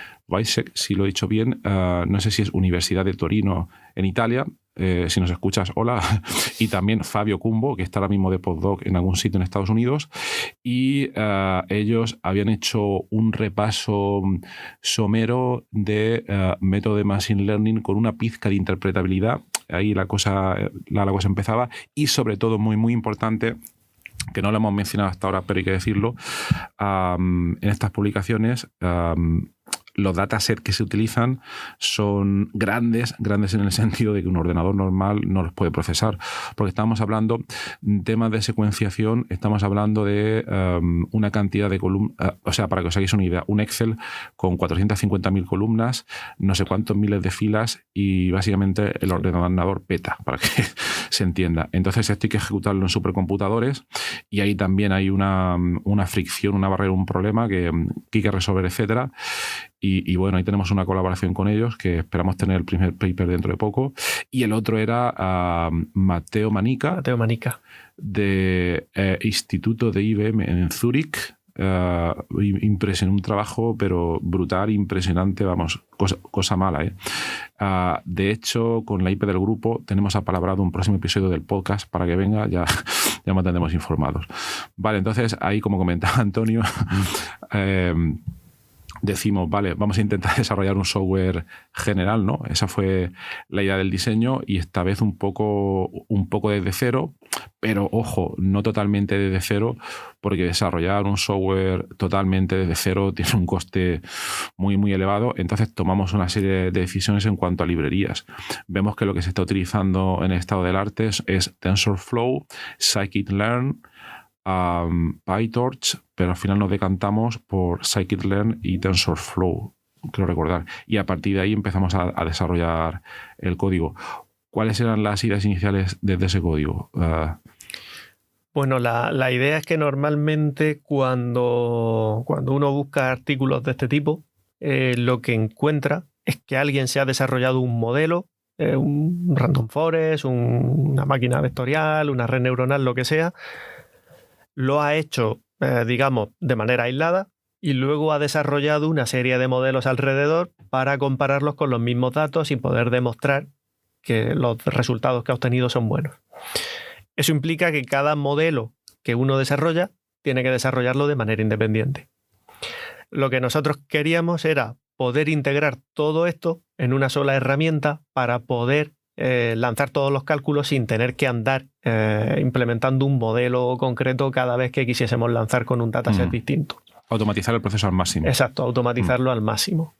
si lo he dicho bien, no sé si es Universidad de Torino en Italia, si nos escuchas, hola, y también Fabio Cumbo, que está ahora mismo de postdoc en algún sitio en Estados Unidos, y ellos habían hecho un repaso somero de método de Machine Learning con una pizca de interpretabilidad. Ahí la cosa empezaba, y sobre todo, muy, muy importante, que no lo hemos mencionado hasta ahora, pero hay que decirlo, en estas publicaciones, los datasets que se utilizan son grandes en el sentido de que un ordenador normal no los puede procesar, porque estamos hablando de temas de secuenciación, estamos hablando de una cantidad de columnas, o sea, para que os hagáis una idea, un Excel con 450.000 columnas, no sé cuántos miles de filas, y básicamente el ordenador peta, para que se entienda. Entonces esto hay que ejecutarlo en supercomputadores, y ahí también hay una fricción, una barrera, un problema que hay que resolver, etcétera. Y bueno, ahí tenemos una colaboración con ellos que esperamos tener el primer paper dentro de poco. Y el otro era Matteo Manica, de Instituto de IBM en Zúrich. Un trabajo pero brutal, impresionante, vamos, cosa mala, ¿eh? De hecho, con la IP del grupo tenemos apalabrado un próximo episodio del podcast para que venga, ya mantendremos informados. Vale, entonces ahí, como comentaba Antonio, decimos, vale, vamos a intentar desarrollar un software general, ¿no? Esa fue la idea del diseño, y esta vez un poco desde cero, pero ojo, no totalmente desde cero, porque desarrollar un software totalmente desde cero tiene un coste muy, muy elevado. Entonces tomamos una serie de decisiones en cuanto a librerías. Vemos que lo que se está utilizando en el estado del arte es TensorFlow, Scikit-learn, PyTorch, pero al final nos decantamos por Scikit-learn y TensorFlow, creo recordar, y a partir de ahí empezamos a desarrollar el código. ¿Cuáles eran las ideas iniciales desde ese código? Bueno, la idea es que normalmente cuando uno busca artículos de este tipo, lo que encuentra es que alguien se ha desarrollado un modelo, un random forest, una máquina vectorial, una red neuronal, lo que sea, lo ha hecho, digamos, de manera aislada, y luego ha desarrollado una serie de modelos alrededor para compararlos con los mismos datos y poder demostrar que los resultados que ha obtenido son buenos. Eso implica que cada modelo que uno desarrolla tiene que desarrollarlo de manera independiente. Lo que nosotros queríamos era poder integrar todo esto en una sola herramienta para poder lanzar todos los cálculos sin tener que andar implementando un modelo concreto cada vez que quisiésemos lanzar con un dataset distinto. Automatizar el proceso al máximo. Exacto, automatizarlo al máximo.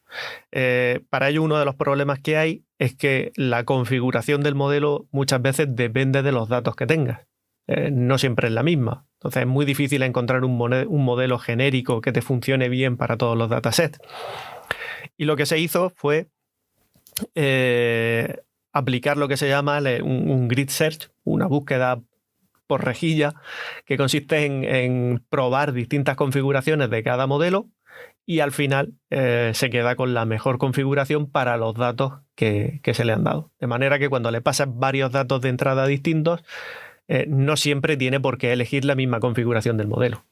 Para ello, uno de los problemas que hay es que la configuración del modelo muchas veces depende de los datos que tengas. No siempre es la misma. Entonces es muy difícil encontrar un modelo genérico que te funcione bien para todos los datasets. Y lo que se hizo fue aplicar lo que se llama un grid search, una búsqueda por rejilla, que consiste en probar distintas configuraciones de cada modelo, y al final se queda con la mejor configuración para los datos que se le han dado. De manera que cuando le pasas varios datos de entrada distintos, no siempre tiene por qué elegir la misma configuración del modelo.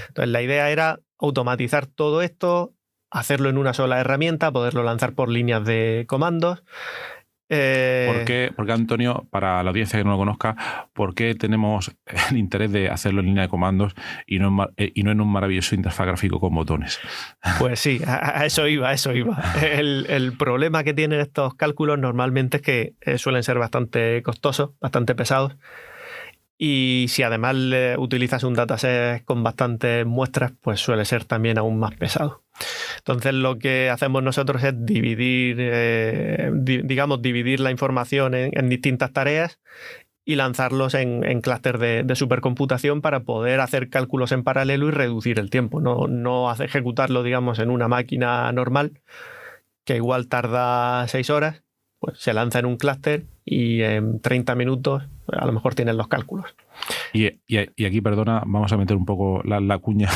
Entonces la idea era automatizar todo esto, hacerlo en una sola herramienta, poderlo lanzar por líneas de comandos, Porque, Antonio, para la audiencia que no lo conozca, ¿por qué tenemos el interés de hacerlo en línea de comandos y no en un maravilloso interfaz gráfico con botones? Pues sí, a eso iba. El problema que tienen estos cálculos normalmente es que suelen ser bastante costosos, bastante pesados. Y si además utilizas un dataset con bastantes muestras, pues suele ser también aún más pesado. Entonces lo que hacemos nosotros es dividir la información en distintas tareas y lanzarlos en clústeres de supercomputación para poder hacer cálculos en paralelo y reducir el tiempo. No ejecutarlo, digamos, en una máquina normal, que igual tarda 6 horas, pues se lanza en un clúster y en 30 minutos a lo mejor tienen los cálculos. Y aquí, perdona, vamos a meter un poco la cuña,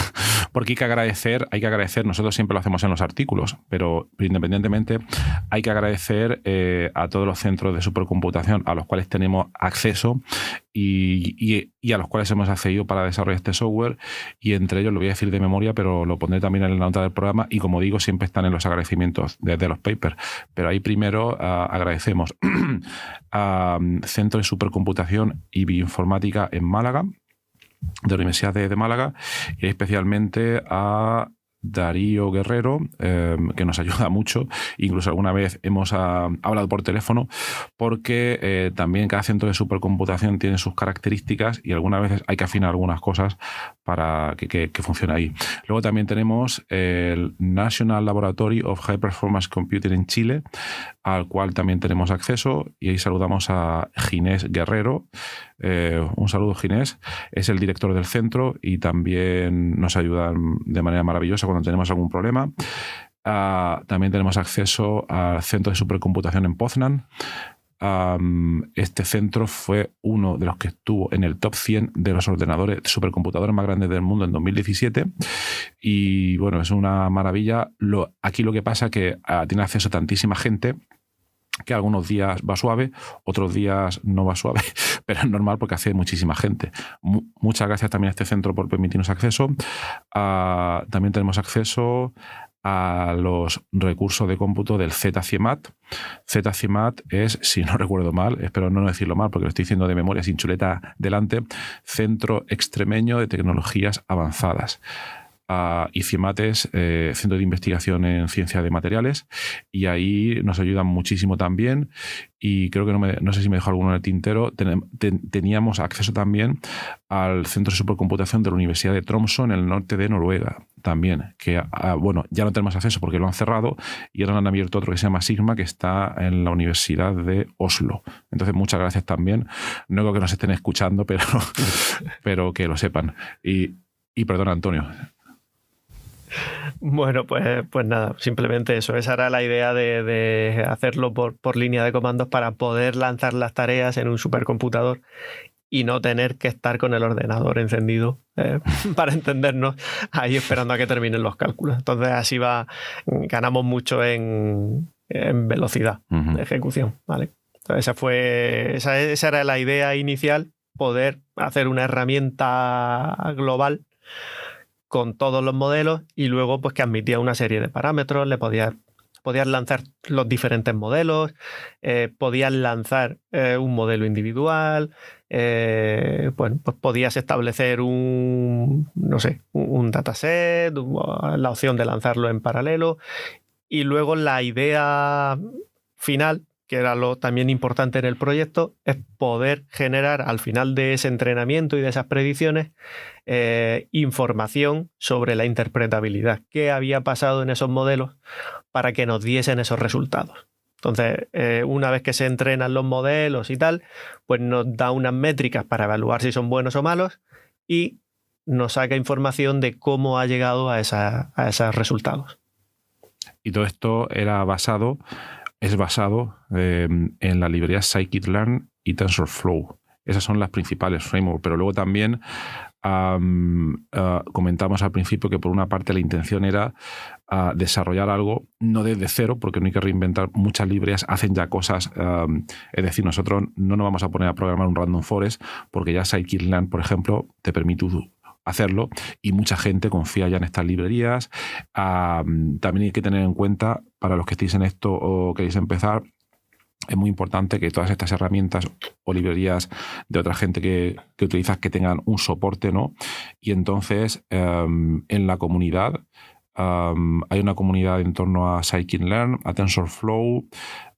porque hay que agradecer, nosotros siempre lo hacemos en los artículos, pero independientemente hay que agradecer a todos los centros de supercomputación a los cuales tenemos acceso y a los cuales hemos accedido para desarrollar este software, y entre ellos lo voy a decir de memoria, pero lo pondré también en la nota del programa, y como digo, siempre están en los agradecimientos desde los papers. Pero ahí primero agradecemos a Centro de Supercomputación y Bioinformática en Málaga, de la Universidad de Málaga, y especialmente a Darío Guerrero, que nos ayuda mucho. Incluso alguna vez hemos hablado por teléfono, porque también cada centro de supercomputación tiene sus características y algunas veces hay que afinar algunas cosas para que funcione ahí. Luego también tenemos el National Laboratory of High Performance Computing en Chile, al cual también tenemos acceso, y ahí saludamos a Ginés Guerrero. Un saludo, Ginés. Es el director del centro y también nos ayuda de manera maravillosa cuando tenemos algún problema. También tenemos acceso al Centro de Supercomputación en Poznan. Este centro fue uno de los que estuvo en el top 100 de los ordenadores supercomputadores más grandes del mundo en 2017, y bueno, es una maravilla. Aquí lo que pasa es que tiene acceso a tantísima gente que algunos días va suave, otros días no va suave, pero es normal porque hace muchísima gente. Muchas gracias también a este centro por permitirnos acceso. También tenemos acceso a los recursos de cómputo del ZCIEMAT. ZCIEMAT es, si no recuerdo mal, espero no decirlo mal porque lo estoy diciendo de memoria sin chuleta delante, Centro Extremeño de Tecnologías Avanzadas. Y CIEMAT es Centro de Investigación en Ciencia de Materiales, y ahí nos ayudan muchísimo también. Y creo que no sé si me dejó alguno en el tintero. Teníamos acceso también al Centro de Supercomputación de la Universidad de Tromsø en el norte de Noruega también, que bueno, ya no tenemos acceso porque lo han cerrado, y ahora han abierto otro que se llama Sigma, que está en la Universidad de Oslo. Entonces, muchas gracias también. No creo que nos estén escuchando, pero que lo sepan. Y perdona, Antonio. Bueno, pues nada, simplemente eso. Esa era la idea de hacerlo por línea de comandos para poder lanzar las tareas en un supercomputador y no tener que estar con el ordenador encendido, para entendernos, ahí esperando a que terminen los cálculos. Entonces así ganamos mucho en velocidad de ejecución, ¿vale? Entonces esa era la idea inicial, poder hacer una herramienta global con todos los modelos, y luego pues que admitía una serie de parámetros. Le podías lanzar los diferentes modelos, podías lanzar un modelo individual, pues podías establecer un dataset, la opción de lanzarlo en paralelo, y luego la idea final, que era lo también importante en el proyecto, es poder generar al final de ese entrenamiento y de esas predicciones información sobre la interpretabilidad, qué había pasado en esos modelos para que nos diesen esos resultados. Entonces, una vez que se entrenan los modelos y tal, pues nos da unas métricas para evaluar si son buenos o malos, y nos saca información de cómo ha llegado a esos resultados. Y todo esto es basado en la librería Scikit-learn y TensorFlow. Esas son las principales frameworks, pero luego también comentamos al principio que por una parte la intención era desarrollar algo no desde cero, porque no hay que reinventar. Muchas librerías hacen ya cosas, es decir, nosotros no nos vamos a poner a programar un random forest porque ya Scikit-learn, por ejemplo, te permite hacerlo, y mucha gente confía ya en estas librerías. También hay que tener en cuenta, para los que estéis en esto o queréis empezar, es muy importante que todas estas herramientas o librerías de otra gente que utilizas que tengan un soporte, ¿no? Y entonces en la comunidad hay una comunidad en torno a Scikit-learn, a TensorFlow.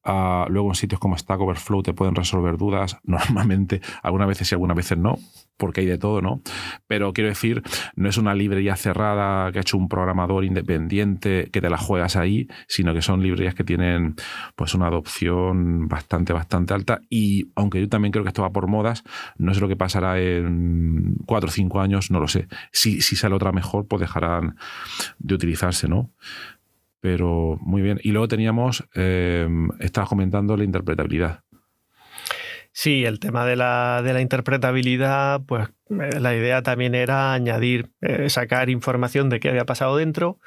Luego en sitios como Stack Overflow te pueden resolver dudas, normalmente, algunas veces y algunas veces no, porque hay de todo, ¿no? Pero quiero decir, no es una librería cerrada que ha hecho un programador independiente que te la juegas ahí, sino que son librerías que tienen pues una adopción bastante alta, y aunque yo también creo que esto va por modas, no sé lo que pasará en 4 o 5 años, no lo sé. Si sale otra mejor, pues dejarán de utilizarse, ¿no? Pero muy bien. Y luego teníamos, estabas comentando la interpretabilidad. Sí, el tema de la interpretabilidad, pues la idea también era añadir, sacar información de qué había pasado dentro.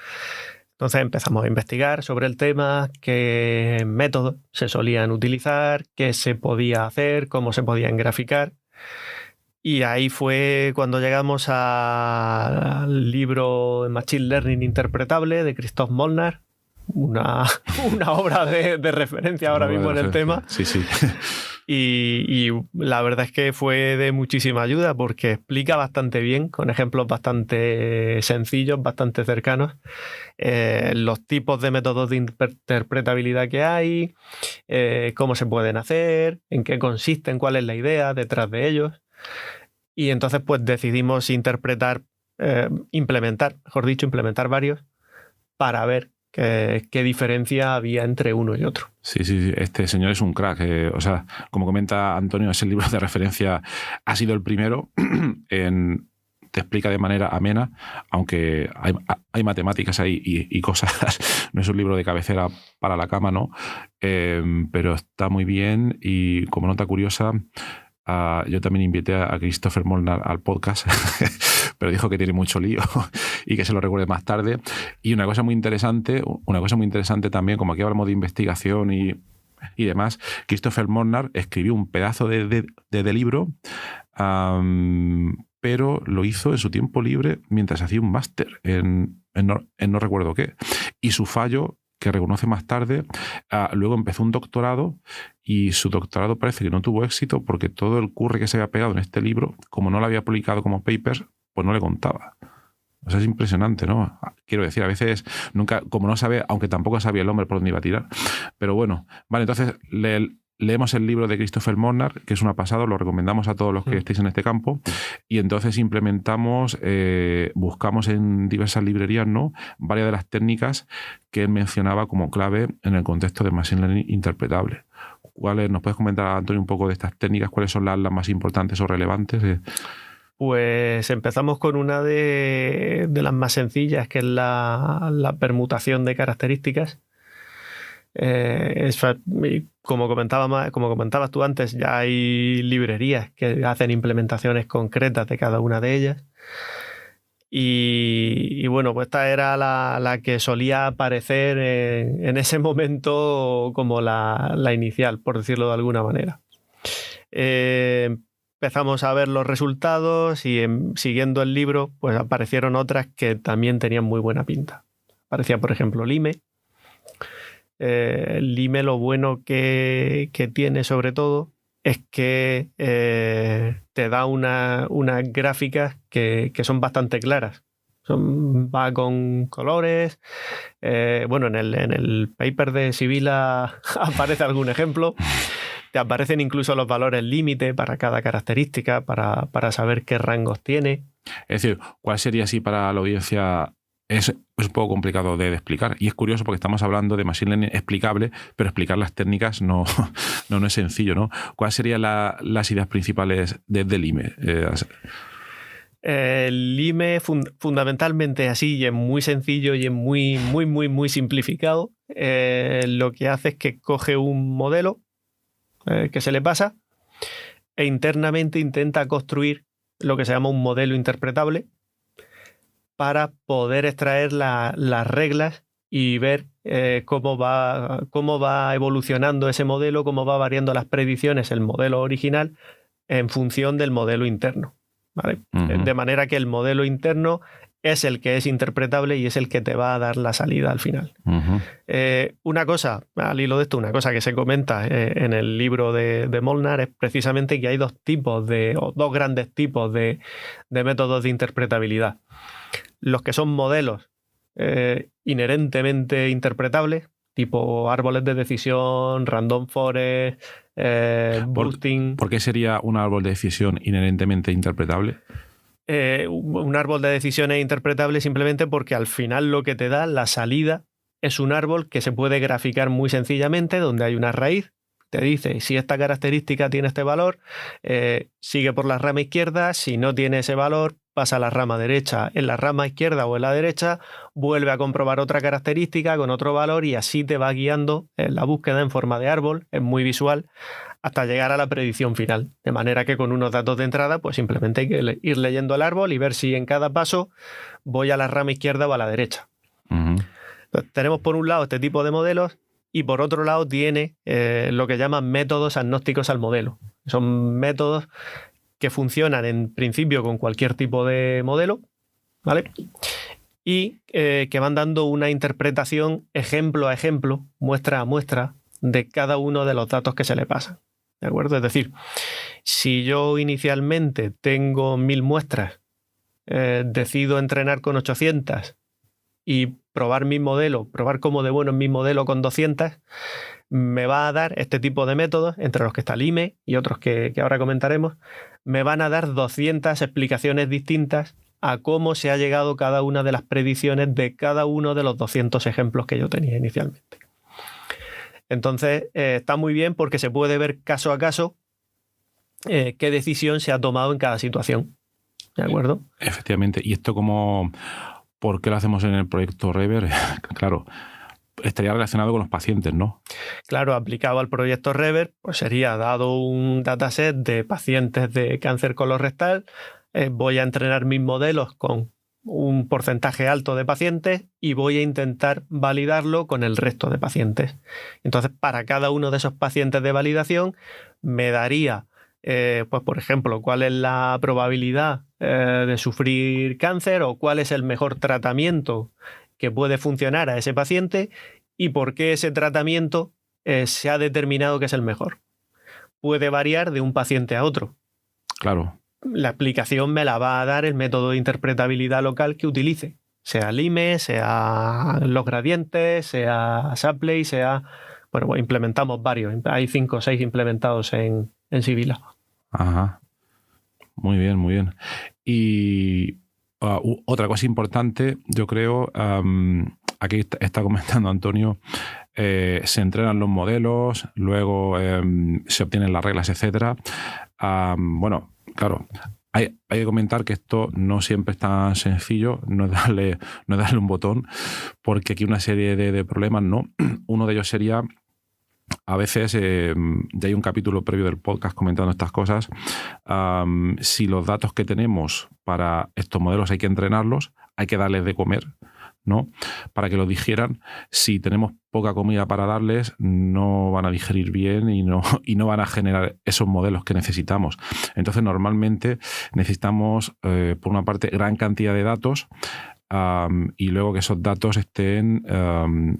Entonces empezamos a investigar sobre el tema, qué métodos se solían utilizar, qué se podía hacer, cómo se podían graficar. Y ahí fue cuando llegamos al libro Machine Learning Interpretable de Christoph Molnar, una obra de referencia ahora mismo en el tema. Sí, sí. Y la verdad es que fue de muchísima ayuda porque explica bastante bien, con ejemplos bastante sencillos, bastante cercanos, los tipos de métodos de interpretabilidad que hay, cómo se pueden hacer, en qué consisten, cuál es la idea detrás de ellos. Y entonces pues decidimos implementar varios para ver qué diferencia había entre uno y otro. Sí, este señor es un crack. O sea, como comenta Antonio, ese libro de referencia ha sido el primero te explica de manera amena, aunque hay matemáticas ahí y cosas. No es un libro de cabecera para la cama, ¿no? Pero está muy bien, y como nota curiosa, yo también invité a Christopher Molnar al podcast, pero dijo que tiene mucho lío y que se lo recuerde más tarde. Y una cosa muy interesante también, como aquí hablamos de investigación y demás, Christopher Molnar escribió un pedazo de libro, pero lo hizo en su tiempo libre mientras hacía un máster en no recuerdo qué. Y su fallo, que reconoce más tarde, luego empezó un doctorado, y su doctorado parece que no tuvo éxito porque todo el curry que se había pegado en este libro, como no lo había publicado como papers, pues no le contaba. O sea, es impresionante, ¿no? Quiero decir, a veces nunca, como no sabe, aunque tampoco sabía el hombre por dónde iba a tirar. Pero bueno, vale, entonces leemos el libro de Christopher Molnar, que es una pasada, lo recomendamos a todos los que estéis en este campo, y entonces implementamos, buscamos en diversas librerías, ¿no?, varias de las técnicas que él mencionaba como clave en el contexto de Machine Learning interpretable. ¿Nos puedes comentar, Antonio, un poco de estas técnicas? ¿Cuáles son las más importantes o relevantes? Pues empezamos con una de las más sencillas, que es la permutación de características. Como comentabas tú antes, ya hay librerías que hacen implementaciones concretas de cada una de ellas. Y bueno, pues esta era la que solía aparecer en ese momento como la inicial, por decirlo de alguna manera. Empezamos a ver los resultados y siguiendo el libro, pues aparecieron otras que también tenían muy buena pinta. Aparecía, por ejemplo, Lime. Lime, lo bueno que tiene sobre todo es que te da unas gráficas que son bastante claras. Va con colores. Bueno, en el paper de Sibila aparece algún ejemplo. Te aparecen incluso los valores límite para cada característica, para saber qué rangos tiene. Es decir, ¿cuál sería así para la audiencia? Es un poco complicado de explicar, y es curioso porque estamos hablando de Machine Learning explicable, pero explicar las técnicas no es sencillo, ¿no? ¿Cuáles serían las ideas principales de Lime? El Lime fundamentalmente así, y es muy sencillo y es muy simplificado. Lo que hace es que coge un modelo que se le pasa e internamente intenta construir lo que se llama un modelo interpretable para poder extraer las reglas y ver cómo va evolucionando ese modelo, cómo va variando las predicciones el modelo original en función del modelo interno, ¿vale? Uh-huh. De manera que el modelo interno es el que es interpretable y es el que te va a dar la salida al final. Uh-huh. Una cosa, al hilo de esto, una cosa que se comenta en el libro de Molnar es precisamente que hay dos grandes tipos de métodos de interpretabilidad. Los que son modelos inherentemente interpretables, tipo árboles de decisión, random forest, boosting. ¿Por qué sería un árbol de decisión inherentemente interpretable? Un árbol de decisión es interpretable simplemente porque al final lo que te da la salida es un árbol que se puede graficar muy sencillamente, donde hay una raíz. Te dice, si esta característica tiene este valor, sigue por la rama izquierda. Si no tiene ese valor, pasa a la rama derecha. En la rama izquierda o en la derecha, vuelve a comprobar otra característica con otro valor y así te va guiando en la búsqueda en forma de árbol. Es muy visual hasta llegar a la predicción final. De manera que con unos datos de entrada, pues simplemente hay que ir leyendo el árbol y ver si en cada paso voy a la rama izquierda o a la derecha. Uh-huh. Entonces, tenemos por un lado este tipo de modelos y por otro lado tiene lo que llaman métodos agnósticos al modelo. Son métodos que funcionan en principio con cualquier tipo de modelo, ¿vale? Y que van dando una interpretación ejemplo a ejemplo, muestra a muestra, de cada uno de los datos que se le pasan. ¿De acuerdo? Es decir, si yo inicialmente tengo 1000 muestras, decido entrenar con 800 y probar mi modelo, probar cómo de bueno es mi modelo con 200, me va a dar este tipo de métodos, entre los que está el IME y otros que ahora comentaremos, me van a dar 200 explicaciones distintas a cómo se ha llegado cada una de las predicciones de cada uno de los 200 ejemplos que yo tenía inicialmente. Entonces, está muy bien porque se puede ver caso a caso qué decisión se ha tomado en cada situación. ¿De acuerdo? Efectivamente. ¿Y esto por qué lo hacemos en el proyecto Rever? Claro, estaría relacionado con los pacientes, ¿no? Claro, aplicado al proyecto Rever, pues sería dado un dataset de pacientes de cáncer colorectal, voy a entrenar mis modelos con un porcentaje alto de pacientes y voy a intentar validarlo con el resto de pacientes. Entonces, para cada uno de esos pacientes de validación, me daría, pues por ejemplo, cuál es la probabilidad de sufrir cáncer o cuál es el mejor tratamiento que puede funcionar a ese paciente y por qué ese tratamiento se ha determinado que es el mejor. Puede variar de un paciente a otro. Claro. La explicación me la va a dar el método de interpretabilidad local que utilice, sea Lime, sea los gradientes, sea Shapley, sea... Bueno, pues implementamos varios, hay 5 o 6 implementados en Sibila. Ajá. Muy bien, muy bien. Y otra cosa importante, yo creo, aquí está comentando Antonio, se entrenan los modelos, luego se obtienen las reglas, etcétera. Bueno, claro, hay que comentar que esto no siempre es tan sencillo, no es darle un botón, porque aquí hay una serie de problemas, ¿no? Uno de ellos sería, a veces, ya hay un capítulo previo del podcast comentando estas cosas, si los datos que tenemos para estos modelos hay que entrenarlos, hay que darles de comer, ¿no? Para que lo digieran. Si tenemos poca comida para darles, no van a digerir bien y no van a generar esos modelos que necesitamos. Entonces, normalmente necesitamos, por una parte, gran cantidad de datos y luego que esos datos estén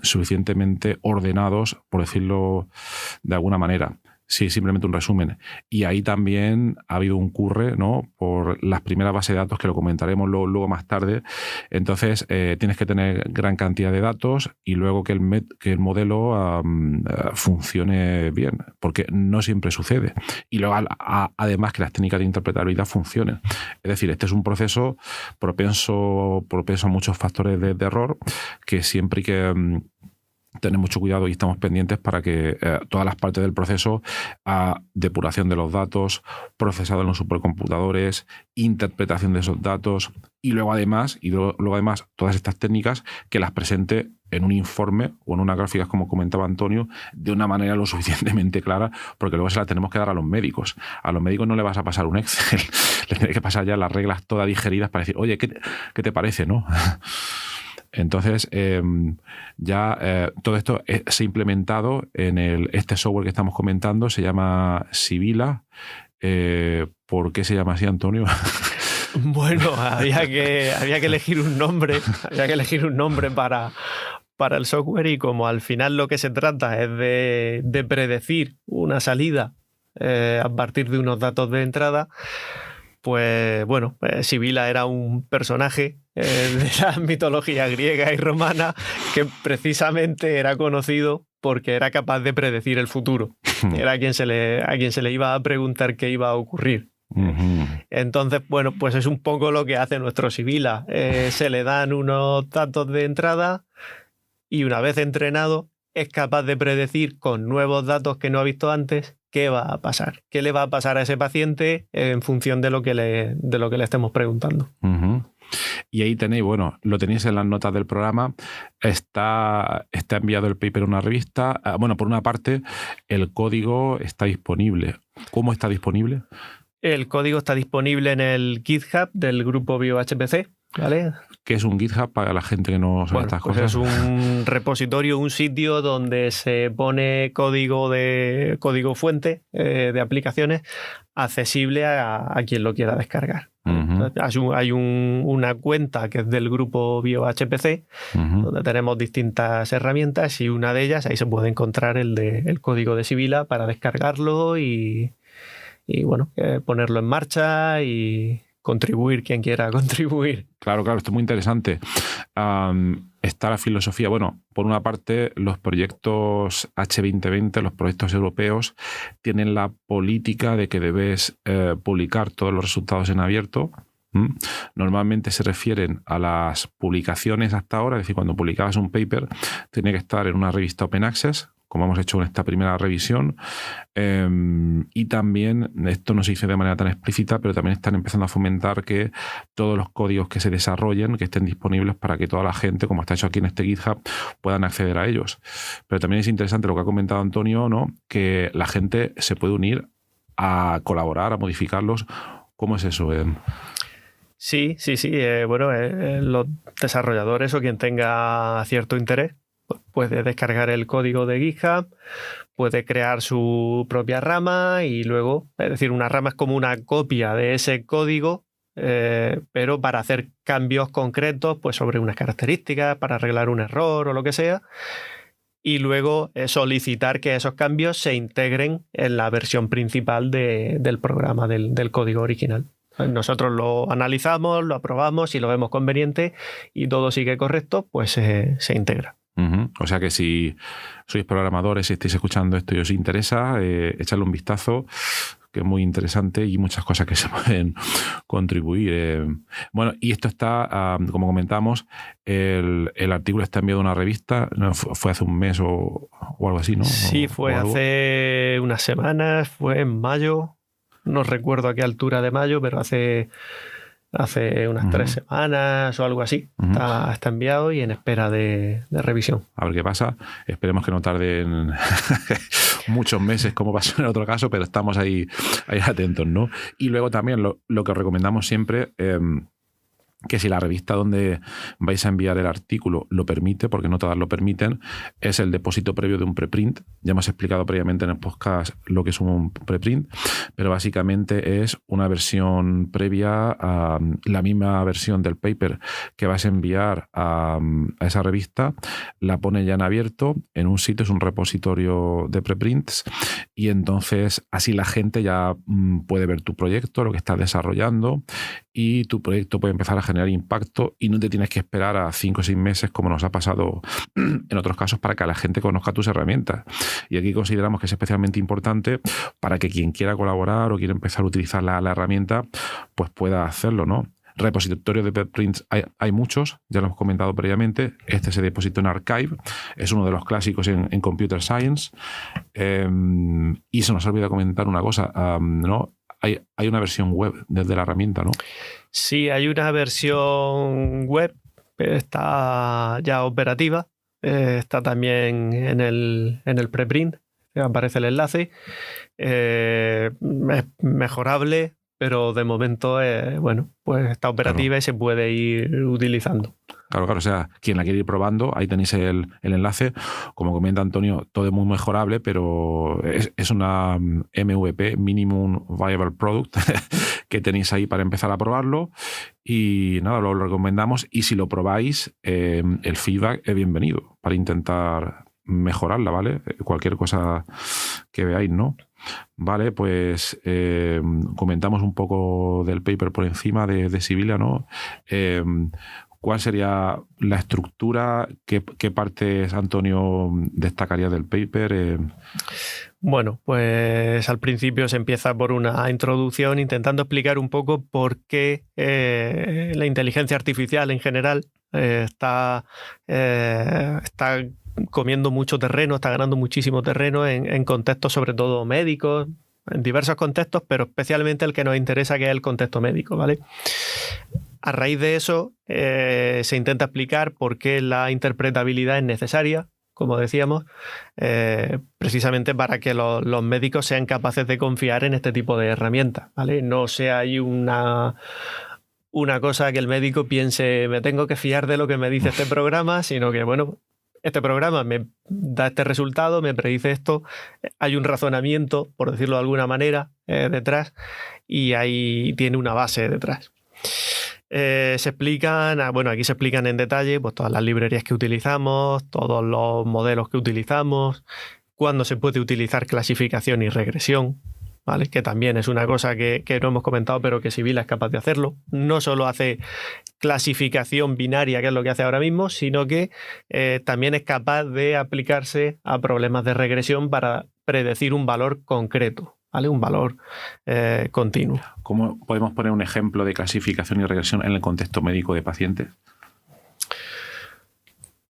suficientemente ordenados, por decirlo de alguna manera. Sí, simplemente un resumen. Y ahí también ha habido un curre, ¿no? Por las primeras bases de datos, que lo comentaremos luego más tarde. Entonces, tienes que tener gran cantidad de datos y luego que el modelo funcione bien, porque no siempre sucede. Y luego, además, que las técnicas de interpretabilidad funcionen. Es decir, este es un proceso propenso a muchos factores de error, que siempre hay que tener mucho cuidado y estamos pendientes para que todas las partes del proceso, depuración de los datos, procesado en los supercomputadores, interpretación de esos datos y luego además todas estas técnicas que las presente en un informe o en unas gráficas, como comentaba Antonio, de una manera lo suficientemente clara, porque luego se las tenemos que dar a los médicos. A los médicos no le vas a pasar un Excel, les tienes que pasar ya las reglas todas digeridas para decir, oye, ¿qué te parece, no? Entonces, todo esto se ha implementado en este software que estamos comentando, se llama Sibila. ¿Por qué se llama así, Antonio? Bueno, había que elegir un nombre, para el software, y como al final lo que se trata es de predecir una salida a partir de unos datos de entrada, pues bueno, Sibila era un personaje de la mitología griega y romana que precisamente era conocido porque era capaz de predecir el futuro. Era a quien se le iba a preguntar qué iba a ocurrir. Entonces, bueno, pues es un poco lo que hace nuestro Sibila. Se le dan unos datos de entrada y una vez entrenado es capaz de predecir con nuevos datos que no ha visto antes qué va a pasar, qué le va a pasar a ese paciente en función de lo que le estemos preguntando. Y ahí tenéis, bueno, lo tenéis en las notas del programa, está enviado el paper a una revista. Bueno, por una parte, el código está disponible. ¿Cómo está disponible? El código está disponible en el GitHub del grupo BioHPC, ¿vale? ¿Qué es un GitHub para la gente que no sabe estas cosas? Es un repositorio, un sitio donde se pone código fuente de aplicaciones accesible a quien lo quiera descargar. Hay una cuenta que es del grupo BioHPC, donde tenemos distintas herramientas, y una de ellas, ahí se puede encontrar el código de Sibila para descargarlo y bueno, ponerlo en marcha y contribuir quien quiera contribuir. Claro, esto es muy interesante. Está la filosofía, bueno, por una parte, los proyectos H2020, los proyectos europeos, tienen la política de que debes publicar todos los resultados en abierto. Normalmente se refieren a las publicaciones hasta ahora, es decir, cuando publicabas un paper, tenía que estar en una revista Open Access, como hemos hecho en esta primera revisión, y también, esto no se dice de manera tan explícita, pero también están empezando a fomentar que todos los códigos que se desarrollen, que estén disponibles para que toda la gente, como está hecho aquí en este GitHub, puedan acceder a ellos. Pero también es interesante lo que ha comentado Antonio, ¿no? Que la gente se puede unir a colaborar, a modificarlos. ¿Cómo es eso? Sí. Bueno, los desarrolladores o quien tenga cierto interés puede descargar el código de GitHub, puede crear su propia rama y luego, es decir, una rama es como una copia de ese código, pero para hacer cambios concretos, pues sobre unas características, para arreglar un error o lo que sea, y luego solicitar que esos cambios se integren en la versión principal del programa, del código original. Nosotros lo analizamos, lo aprobamos, si lo vemos conveniente y todo sigue correcto, pues se integra. O sea que si sois programadores y estáis escuchando esto y os interesa, echadle un vistazo, que es muy interesante y muchas cosas que se pueden contribuir. Bueno, y esto está, como comentamos, el artículo está enviado a una revista, ¿no? Fue hace un mes o algo así, ¿no? Sí, fue hace unas semanas, fue en mayo, no recuerdo a qué altura de mayo, pero hace unas 3 semanas o algo así. Está enviado y en espera de revisión. A ver qué pasa. Esperemos que no tarden muchos meses como pasó en otro caso, pero estamos ahí atentos, ¿no? Y luego también lo que os recomendamos siempre, que si la revista donde vais a enviar el artículo lo permite, porque no todas lo permiten, es el depósito previo de un preprint. Ya hemos explicado previamente en el podcast lo que es un preprint, pero básicamente es una versión previa a la misma versión del paper que vas a enviar a esa revista, la pone ya en abierto en un sitio, es un repositorio de preprints, y entonces así la gente ya puede ver tu proyecto, lo que estás desarrollando, y tu proyecto puede empezar a generar impacto y no te tienes que esperar a 5 o 6 meses como nos ha pasado en otros casos para que la gente conozca tus herramientas. Y aquí consideramos que es especialmente importante para que quien quiera colaborar o quiera empezar a utilizar la herramienta pues pueda hacerlo, ¿no? Repositorios de preprints hay muchos, ya lo hemos comentado previamente. Este se depositó en Archive, es uno de los clásicos en Computer Science. Y se nos ha olvidado comentar una cosa, ¿no? Hay una versión web desde la herramienta, ¿no? Sí, hay una versión web, está ya operativa, está también en el preprint, aparece el enlace. Es mejorable, pero de momento, bueno, pues está operativa, claro, y se puede ir utilizando. Claro, o sea, quien la quiere ir probando, ahí tenéis el enlace. Como comenta Antonio, todo es muy mejorable, pero es una MVP, Minimum Viable Product, que tenéis ahí para empezar a probarlo. Y nada, lo recomendamos. Y si lo probáis, el feedback es bienvenido para intentar mejorarla, ¿vale? Cualquier cosa que veáis, ¿no? Vale, pues comentamos un poco del paper por encima de Sibila, ¿no? ¿Cuál sería la estructura? ¿Qué partes, Antonio, destacaría del paper? Bueno, pues al principio se empieza por una introducción intentando explicar un poco por qué la inteligencia artificial en general está comiendo mucho terreno, está ganando muchísimo terreno en contextos sobre todo médicos, en diversos contextos, pero especialmente el que nos interesa, que es el contexto médico, ¿vale? A raíz de eso se intenta explicar por qué la interpretabilidad es necesaria, como decíamos, precisamente para que los médicos sean capaces de confiar en este tipo de herramientas, ¿vale? No sea ahí una cosa que el médico piense, me tengo que fiar de lo que me dice este programa, sino que, bueno, este programa me da este resultado, me predice esto, hay un razonamiento, por decirlo de alguna manera, detrás, y ahí tiene una base detrás. Se explican, bueno, aquí se explican en detalle pues, todas las librerías que utilizamos, todos los modelos que utilizamos, cuándo se puede utilizar clasificación y regresión, ¿vale? Que también es una cosa que no hemos comentado, pero que Sibila es capaz de hacerlo. No solo hace clasificación binaria, que es lo que hace ahora mismo, sino que también es capaz de aplicarse a problemas de regresión para predecir un valor concreto, ¿vale? Un valor continuo. ¿Cómo podemos poner un ejemplo de clasificación y regresión en el contexto médico de pacientes?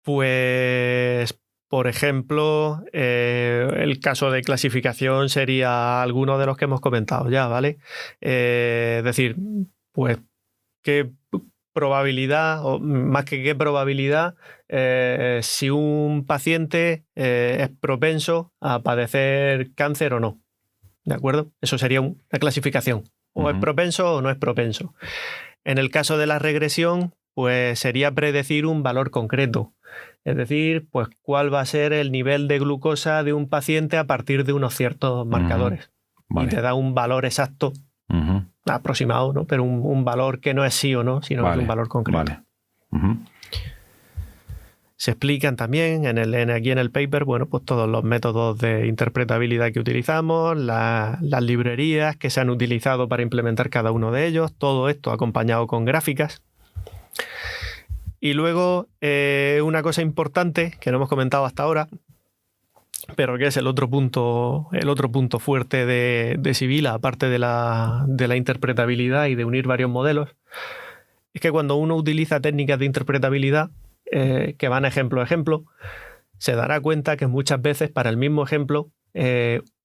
Pues, por ejemplo, el caso de clasificación sería alguno de los que hemos comentado ya, ¿vale? Es decir, pues, ¿qué probabilidad, o más que qué probabilidad, si un paciente es propenso a padecer cáncer o no? ¿De acuerdo? Eso sería una clasificación. O es propenso o no es propenso. En el caso de la regresión, pues sería predecir un valor concreto. Es decir, pues cuál va a ser el nivel de glucosa de un paciente a partir de unos ciertos marcadores. Vale. Y te da un valor exacto, aproximado, ¿no? Pero un valor que no es sí o no, sino que es un valor concreto. Vale. Se explican también aquí en el paper, bueno, pues todos los métodos de interpretabilidad que utilizamos, las librerías que se han utilizado para implementar cada uno de ellos, todo esto acompañado con gráficas. Y luego una cosa importante que no hemos comentado hasta ahora, pero que es el otro punto fuerte de Sibila, aparte de la interpretabilidad y de unir varios modelos, es que cuando uno utiliza técnicas de interpretabilidad, que van ejemplo a ejemplo, se dará cuenta que muchas veces para el mismo ejemplo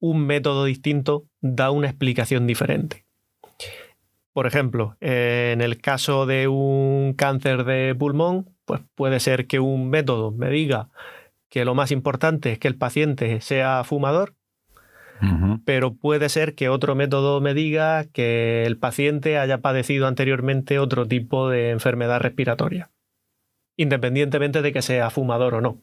un método distinto da una explicación diferente. Por ejemplo, en el caso de un cáncer de pulmón, pues puede ser que un método me diga que lo más importante es que el paciente sea fumador, pero puede ser que otro método me diga que el paciente haya padecido anteriormente otro tipo de enfermedad respiratoria, independientemente de que sea fumador o no.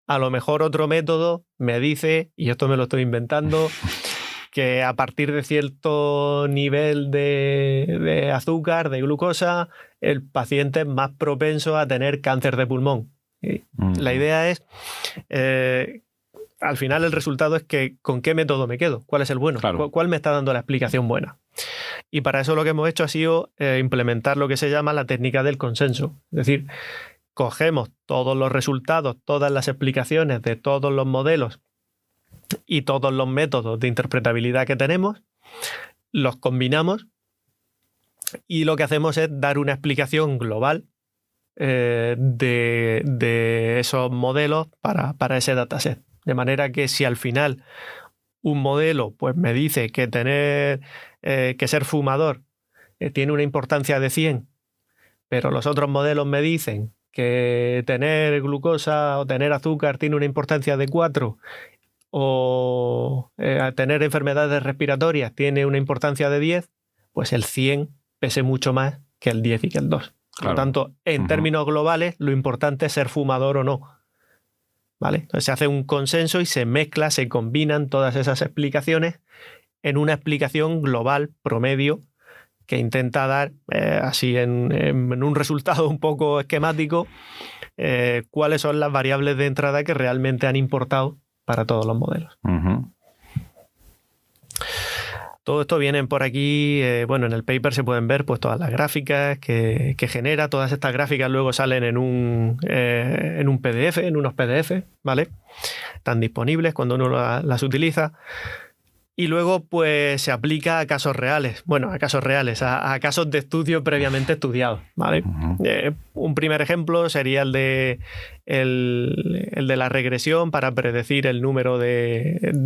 A lo mejor otro método me dice, y esto me lo estoy inventando, que a partir de cierto nivel de azúcar, de glucosa, el paciente es más propenso a tener cáncer de pulmón. La idea es, al final el resultado es que con qué método me quedo, cuál es el bueno, claro. ¿Cuál me está dando la explicación buena? Y para eso lo que hemos hecho ha sido implementar lo que se llama la técnica del consenso. Es decir, cogemos todos los resultados, todas las explicaciones de todos los modelos y todos los métodos de interpretabilidad que tenemos, los combinamos y lo que hacemos es dar una explicación global de esos modelos para ese dataset. De manera que si al final un modelo pues, me dice que que ser fumador tiene una importancia de 100, pero los otros modelos me dicen que tener glucosa o tener azúcar tiene una importancia de 4, o tener enfermedades respiratorias tiene una importancia de 10, pues el 100 pese mucho más que el 10 y que el 2. Por lo tanto, en términos globales, lo importante es ser fumador o no. ¿Vale? Entonces se hace un consenso y se mezcla, se combinan todas esas explicaciones en una explicación global, promedio, que intenta dar, así en un resultado un poco esquemático, cuáles son las variables de entrada que realmente han importado para todos los modelos. Todo esto viene por aquí, bueno, en el paper se pueden ver pues todas las gráficas que genera. Todas estas gráficas luego salen en un PDF, en unos PDF, ¿vale? Están disponibles cuando uno las utiliza. Y luego pues se aplica a casos reales. Bueno, a casos reales, a casos de estudio previamente estudiados, ¿vale? Un primer ejemplo sería el de la regresión para predecir el número de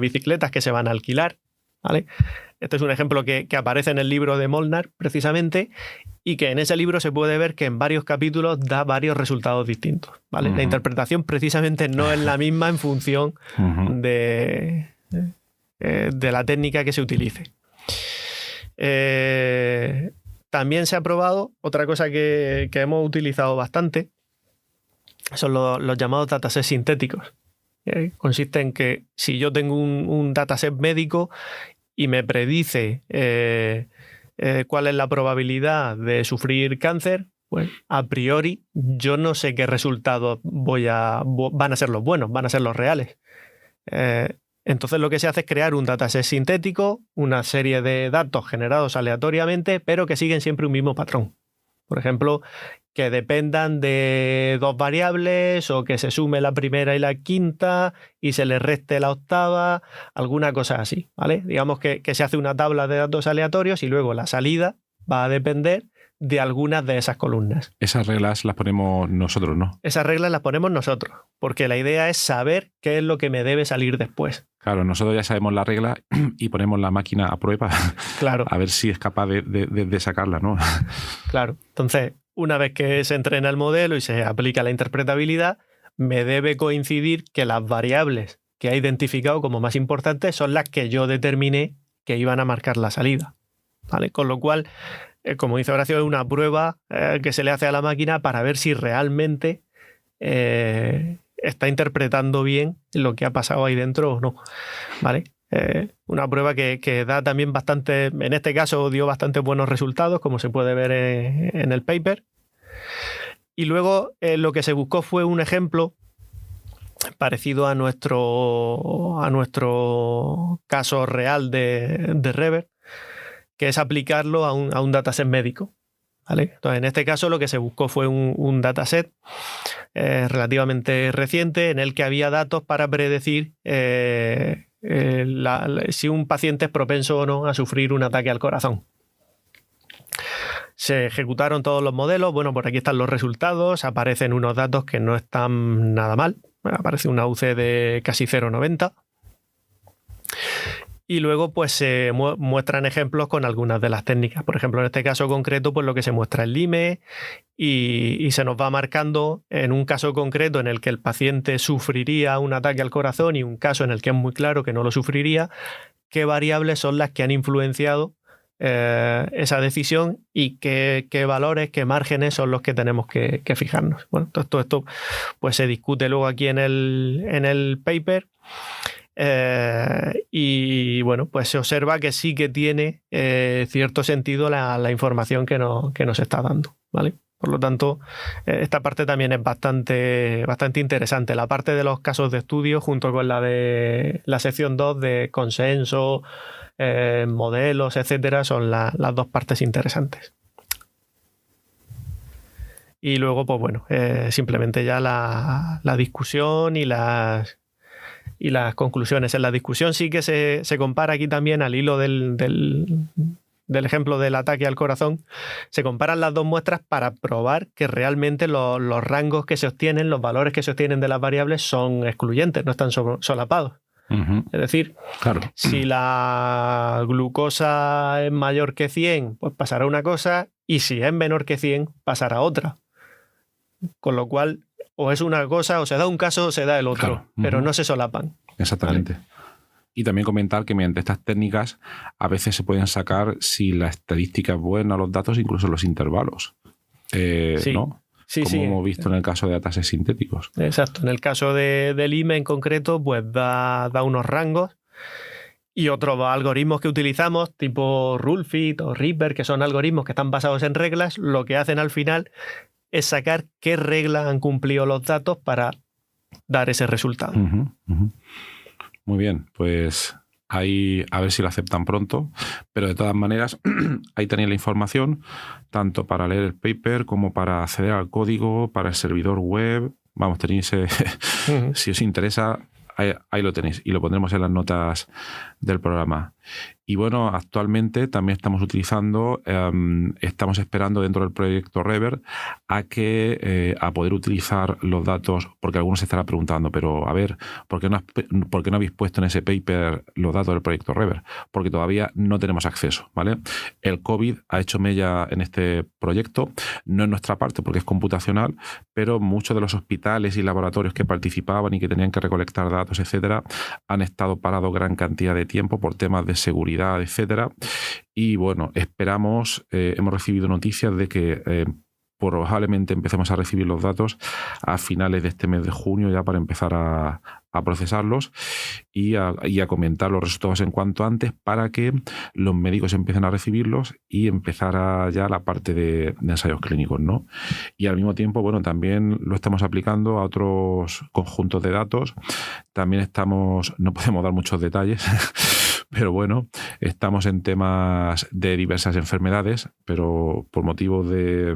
bicicletas que se van a alquilar, ¿vale? Este es un ejemplo que aparece en el libro de Molnar, precisamente, y que en ese libro se puede ver que en varios capítulos da varios resultados distintos, ¿vale? La interpretación precisamente no es la misma en función de la técnica que se utilice. También se ha probado otra cosa que hemos utilizado bastante, son los llamados datasets sintéticos. Consiste en que si yo tengo un dataset médico y me predice cuál es la probabilidad de sufrir cáncer, pues a priori yo no sé qué resultados van a ser los buenos, van a ser los reales. Entonces lo que se hace es crear un dataset sintético, una serie de datos generados aleatoriamente, pero que siguen siempre un mismo patrón. Por ejemplo, que dependan de dos variables o que se sume la primera y la quinta y se le reste la octava, alguna cosa así, ¿vale? Digamos que se hace una tabla de datos aleatorios y luego la salida va a depender de algunas de esas columnas. Esas reglas las ponemos nosotros, ¿no? Esas reglas las ponemos nosotros, porque la idea es saber qué es lo que me debe salir después. Claro, nosotros ya sabemos la regla y ponemos la máquina a prueba, claro, a ver si es capaz de sacarla, ¿no? Claro, entonces, una vez que se entrena el modelo y se aplica la interpretabilidad, me debe coincidir que las variables que ha identificado como más importantes son las que yo determiné que iban a marcar la salida, ¿vale? Con lo cual, como dice Horacio, es una prueba que se le hace a la máquina para ver si realmente está interpretando bien lo que ha pasado ahí dentro o no, ¿vale? Una prueba que da también bastante, en este caso dio bastante buenos resultados, como se puede ver en el paper. Y luego lo que se buscó fue un ejemplo parecido a nuestro caso real de Rever, que es aplicarlo a un dataset médico, ¿vale? Entonces, en este caso lo que se buscó fue un dataset relativamente reciente en el que había datos para predecir si un paciente es propenso o no a sufrir un ataque al corazón. Se ejecutaron todos los modelos. Bueno, por aquí están los resultados. Aparecen unos datos que no están nada mal. Aparece una UC de casi 0,90. Y luego pues se muestran ejemplos con algunas de las técnicas. Por ejemplo, en este caso concreto, pues lo que se muestra es el LIME y se nos va marcando en un caso concreto en el que el paciente sufriría un ataque al corazón y un caso en el que es muy claro que no lo sufriría, qué variables son las que han influenciado esa decisión y qué valores, qué márgenes son los que tenemos que fijarnos. Bueno, todo esto pues se discute luego aquí en el paper. Y bueno, pues se observa que sí que tiene cierto sentido la información que nos está dando, ¿vale? Por lo tanto, esta parte también es bastante interesante. La parte de los casos de estudio junto con la de la sección 2 de consenso, modelos, etcétera, son las dos partes interesantes. Y luego, pues bueno, simplemente ya la discusión y las conclusiones. En la discusión sí que se compara aquí también al hilo del ejemplo del ataque al corazón. Se comparan las dos muestras para probar que realmente los rangos que se obtienen, los valores que se obtienen de las variables son excluyentes, no están solapados. Es decir, claro, si la glucosa es mayor que 100, pues pasará una cosa, y si es menor que 100, pasará otra. Con lo cual, o es una cosa, o se da un caso o se da el otro, claro, pero no se solapan. Exactamente. ¿Vale? Y también comentar que mediante estas técnicas a veces se pueden sacar, si la estadística es buena, los datos, incluso los intervalos. Sí. ¿No? Sí, como hemos visto en el caso de dataset sintéticos. Exacto. En el caso del IME en concreto, pues da unos rangos. Y otros algoritmos que utilizamos, tipo Rulefit o Reaper, que son algoritmos que están basados en reglas, lo que hacen al final es sacar qué reglas han cumplido los datos para dar ese resultado. Muy bien, pues ahí a ver si lo aceptan pronto, pero de todas maneras ahí tenéis la información, tanto para leer el paper como para acceder al código, para el servidor web. Vamos, tenéis, si os interesa, ahí lo tenéis y lo pondremos en las notas del programa. Y bueno, actualmente también estamos utilizando, estamos esperando dentro del proyecto Rever a poder utilizar los datos, porque algunos se estarán preguntando, pero a ver, ¿por qué no habéis puesto en ese paper los datos del proyecto Rever? Porque todavía no tenemos acceso, ¿vale? El COVID ha hecho mella en este proyecto, no en nuestra parte porque es computacional, pero muchos de los hospitales y laboratorios que participaban y que tenían que recolectar datos, etcétera, han estado parados gran cantidad de tiempo por temas de seguridad, etcétera. Y bueno, esperamos, hemos recibido noticias de que probablemente empecemos a recibir los datos a finales de este mes de junio ya para empezar a procesarlos y a comentar los resultados en cuanto antes para que los médicos empiecen a recibirlos y empezar ya la parte de ensayos clínicos, ¿no? Y al mismo tiempo, bueno, también lo estamos aplicando a otros conjuntos de datos. También no podemos dar muchos detalles, pero bueno, estamos en temas de diversas enfermedades, pero por motivos de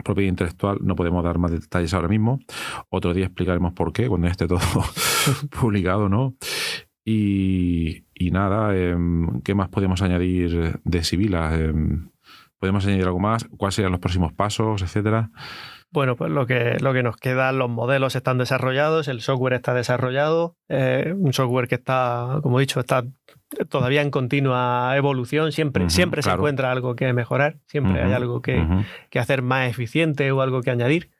propiedad intelectual no podemos dar más detalles ahora mismo. Otro día explicaremos por qué, cuando esté todo publicado, ¿no? Y nada, ¿qué más podemos añadir de Sibila? ¿Podemos añadir algo más? ¿Cuáles serían los próximos pasos, etcétera? Bueno, pues lo que nos queda, los modelos están desarrollados, el software está desarrollado, un software que está, como he dicho, está todavía en continua evolución, siempre se encuentra algo que mejorar, siempre hay algo que hacer más eficiente o algo que añadir.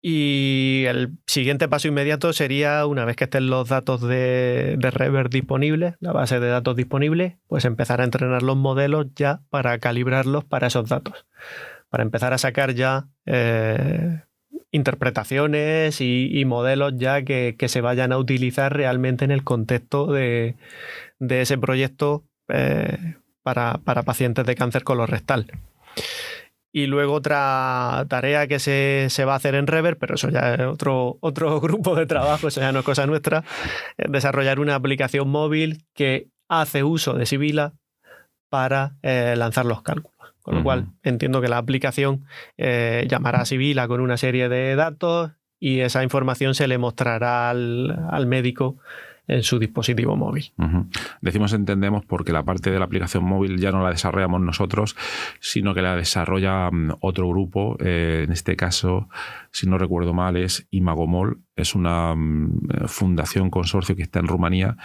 Y el siguiente paso inmediato sería, una vez que estén los datos de Rever disponibles, la base de datos disponible, pues empezar a entrenar los modelos ya para calibrarlos para esos datos. Para empezar a sacar ya interpretaciones y modelos ya que se vayan a utilizar realmente en el contexto de ese proyecto para pacientes de cáncer colorectal. Y luego otra tarea que se va a hacer en Rever, pero eso ya es otro grupo de trabajo, eso ya no es cosa nuestra, es desarrollar una aplicación móvil que hace uso de Sibila para lanzar los cálculos. Con lo cual entiendo que la aplicación llamará a Sibila con una serie de datos y esa información se le mostrará al médico en su dispositivo móvil. Decimos entendemos porque la parte de la aplicación móvil ya no la desarrollamos nosotros, sino que la desarrolla otro grupo. En este caso, si no recuerdo mal, es Imagomol. Es una fundación consorcio que está en Rumanía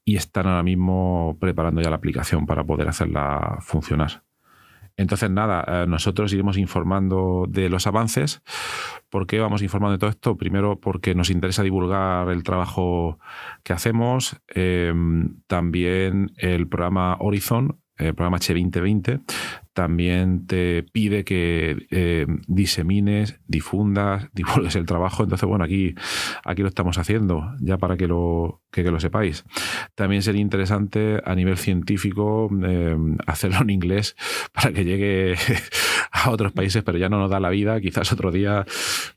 y están ahora mismo preparando ya la aplicación para poder hacerla funcionar. Entonces, nada, nosotros iremos informando de los avances. ¿Por qué vamos informando de todo esto? Primero, porque nos interesa divulgar el trabajo que hacemos. También el programa Horizon, el programa Che 2020, también te pide que disemines, difundas, divulgues el trabajo. Entonces, bueno, aquí lo estamos haciendo, ya para que lo sepáis. También sería interesante a nivel científico hacerlo en inglés para que llegue a otros países, pero ya no nos da la vida. Quizás otro día,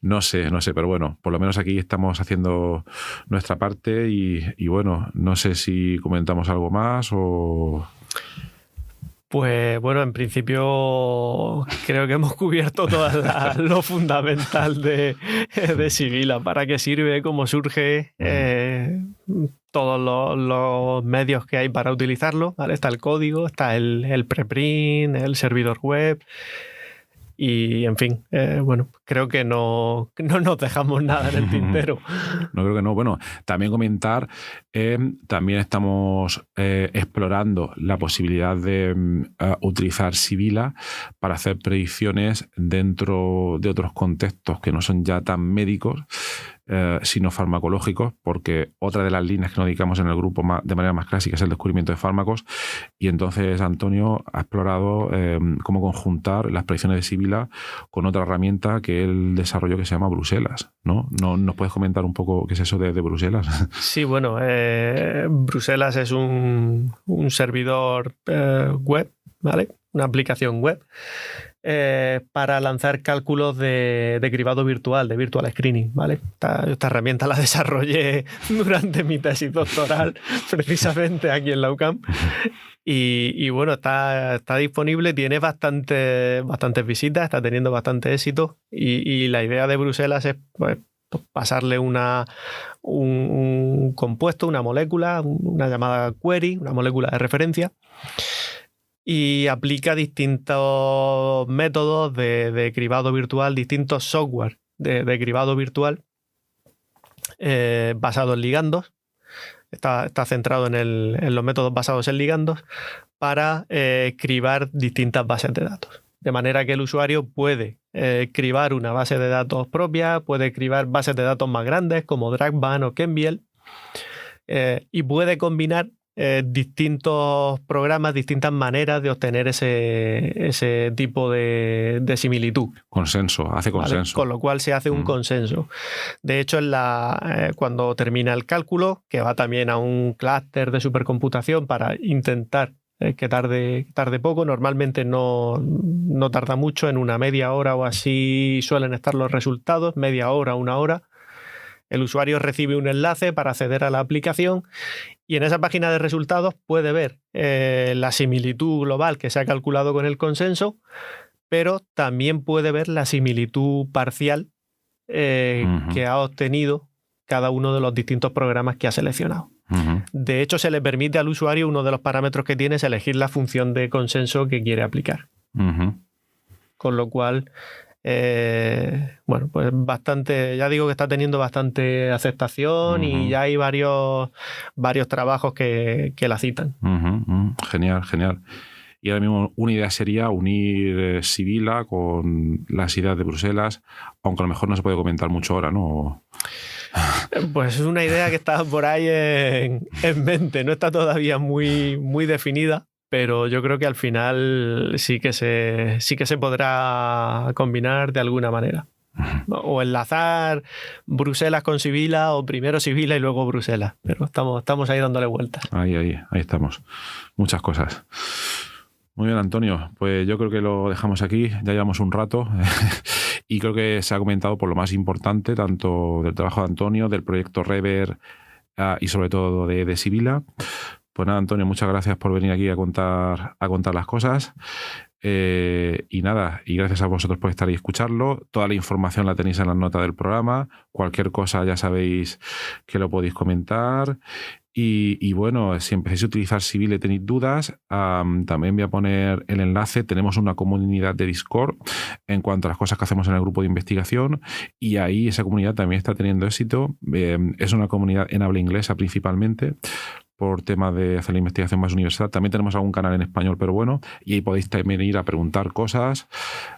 no sé, pero bueno, por lo menos aquí estamos haciendo nuestra parte y bueno, no sé si comentamos algo más o... Pues bueno, en principio creo que hemos cubierto todo lo fundamental de Sibila, para qué sirve, cómo surge, todos los medios que hay para utilizarlo, ¿vale? Está el código, está el preprint, el servidor web y, en fin, bueno, creo que no nos dejamos nada en el tintero. No creo que no. Bueno, también comentar, también estamos explorando la posibilidad de utilizar Sibila para hacer predicciones dentro de otros contextos que no son ya tan médicos. sino farmacológicos, porque otra de las líneas que nos dedicamos en el grupo de manera más clásica es el descubrimiento de fármacos, y entonces Antonio ha explorado cómo conjuntar las predicciones de Sibila con otra herramienta que él desarrolló que se llama Bruselas, ¿no? ¿Nos puedes comentar un poco qué es eso de Bruselas? Sí, bueno, Bruselas es un servidor web, ¿vale? Una aplicación web para lanzar cálculos de cribado virtual, de virtual screening, ¿vale? Esta herramienta la desarrollé durante mi tesis doctoral, precisamente aquí en la UCAM. Y bueno, está disponible, tiene bastantes visitas, está teniendo bastante éxito. Y la idea de Bruselas es pues, pasarle un compuesto, una molécula, una llamada query, una molécula de referencia, y aplica distintos métodos de cribado virtual, distintos software de cribado virtual basado en ligandos. Está centrado en los métodos basados en ligandos para cribar distintas bases de datos. De manera que el usuario puede cribar una base de datos propia, puede cribar bases de datos más grandes como DRAGBAN o Kenviel, y puede combinar distintos programas, distintas maneras de obtener ese tipo de similitud. Consenso, hace consenso. ¿Vale? Con lo cual se hace un consenso. De hecho, cuando termina el cálculo, que va también a un clúster de supercomputación para intentar que tarde poco, normalmente no tarda mucho, en una media hora o así suelen estar los resultados, media hora, una hora. El usuario recibe un enlace para acceder a la aplicación y en esa página de resultados puede ver la similitud global que se ha calculado con el consenso, pero también puede ver la similitud parcial que ha obtenido cada uno de los distintos programas que ha seleccionado. De hecho, se le permite al usuario, uno de los parámetros que tiene es elegir la función de consenso que quiere aplicar. Con lo cual, bueno, pues bastante, ya digo que está teniendo bastante aceptación y ya hay varios trabajos que la citan. Genial, genial. Y ahora mismo una idea sería unir Sibila con las ideas de Bruselas, aunque a lo mejor no se puede comentar mucho ahora, ¿no? Pues es una idea que está por ahí en mente, no está todavía muy definida, pero yo creo que al final sí que se podrá combinar de alguna manera. O enlazar Bruselas con Sibila, o primero Sibila y luego Bruselas, pero estamos ahí dándole vueltas. Ahí estamos. Muchas cosas. Muy bien, Antonio. Pues yo creo que lo dejamos aquí. Ya llevamos un rato y creo que se ha comentado por lo más importante, tanto del trabajo de Antonio, del proyecto Rever y sobre todo de Sibila. Pues nada, Antonio, muchas gracias por venir aquí a contar las cosas. Y nada, y gracias a vosotros por estar ahí y escucharlo. Toda la información la tenéis en las notas del programa. Cualquier cosa ya sabéis que lo podéis comentar. Y bueno, si empecéis a utilizar Sibila y tenéis dudas, también voy a poner el enlace. Tenemos una comunidad de Discord en cuanto a las cosas que hacemos en el grupo de investigación, y ahí esa comunidad también está teniendo éxito. Es una comunidad en habla inglesa principalmente, por temas de hacer la investigación más universal. También tenemos algún canal en español, pero bueno, y ahí podéis también ir a preguntar cosas.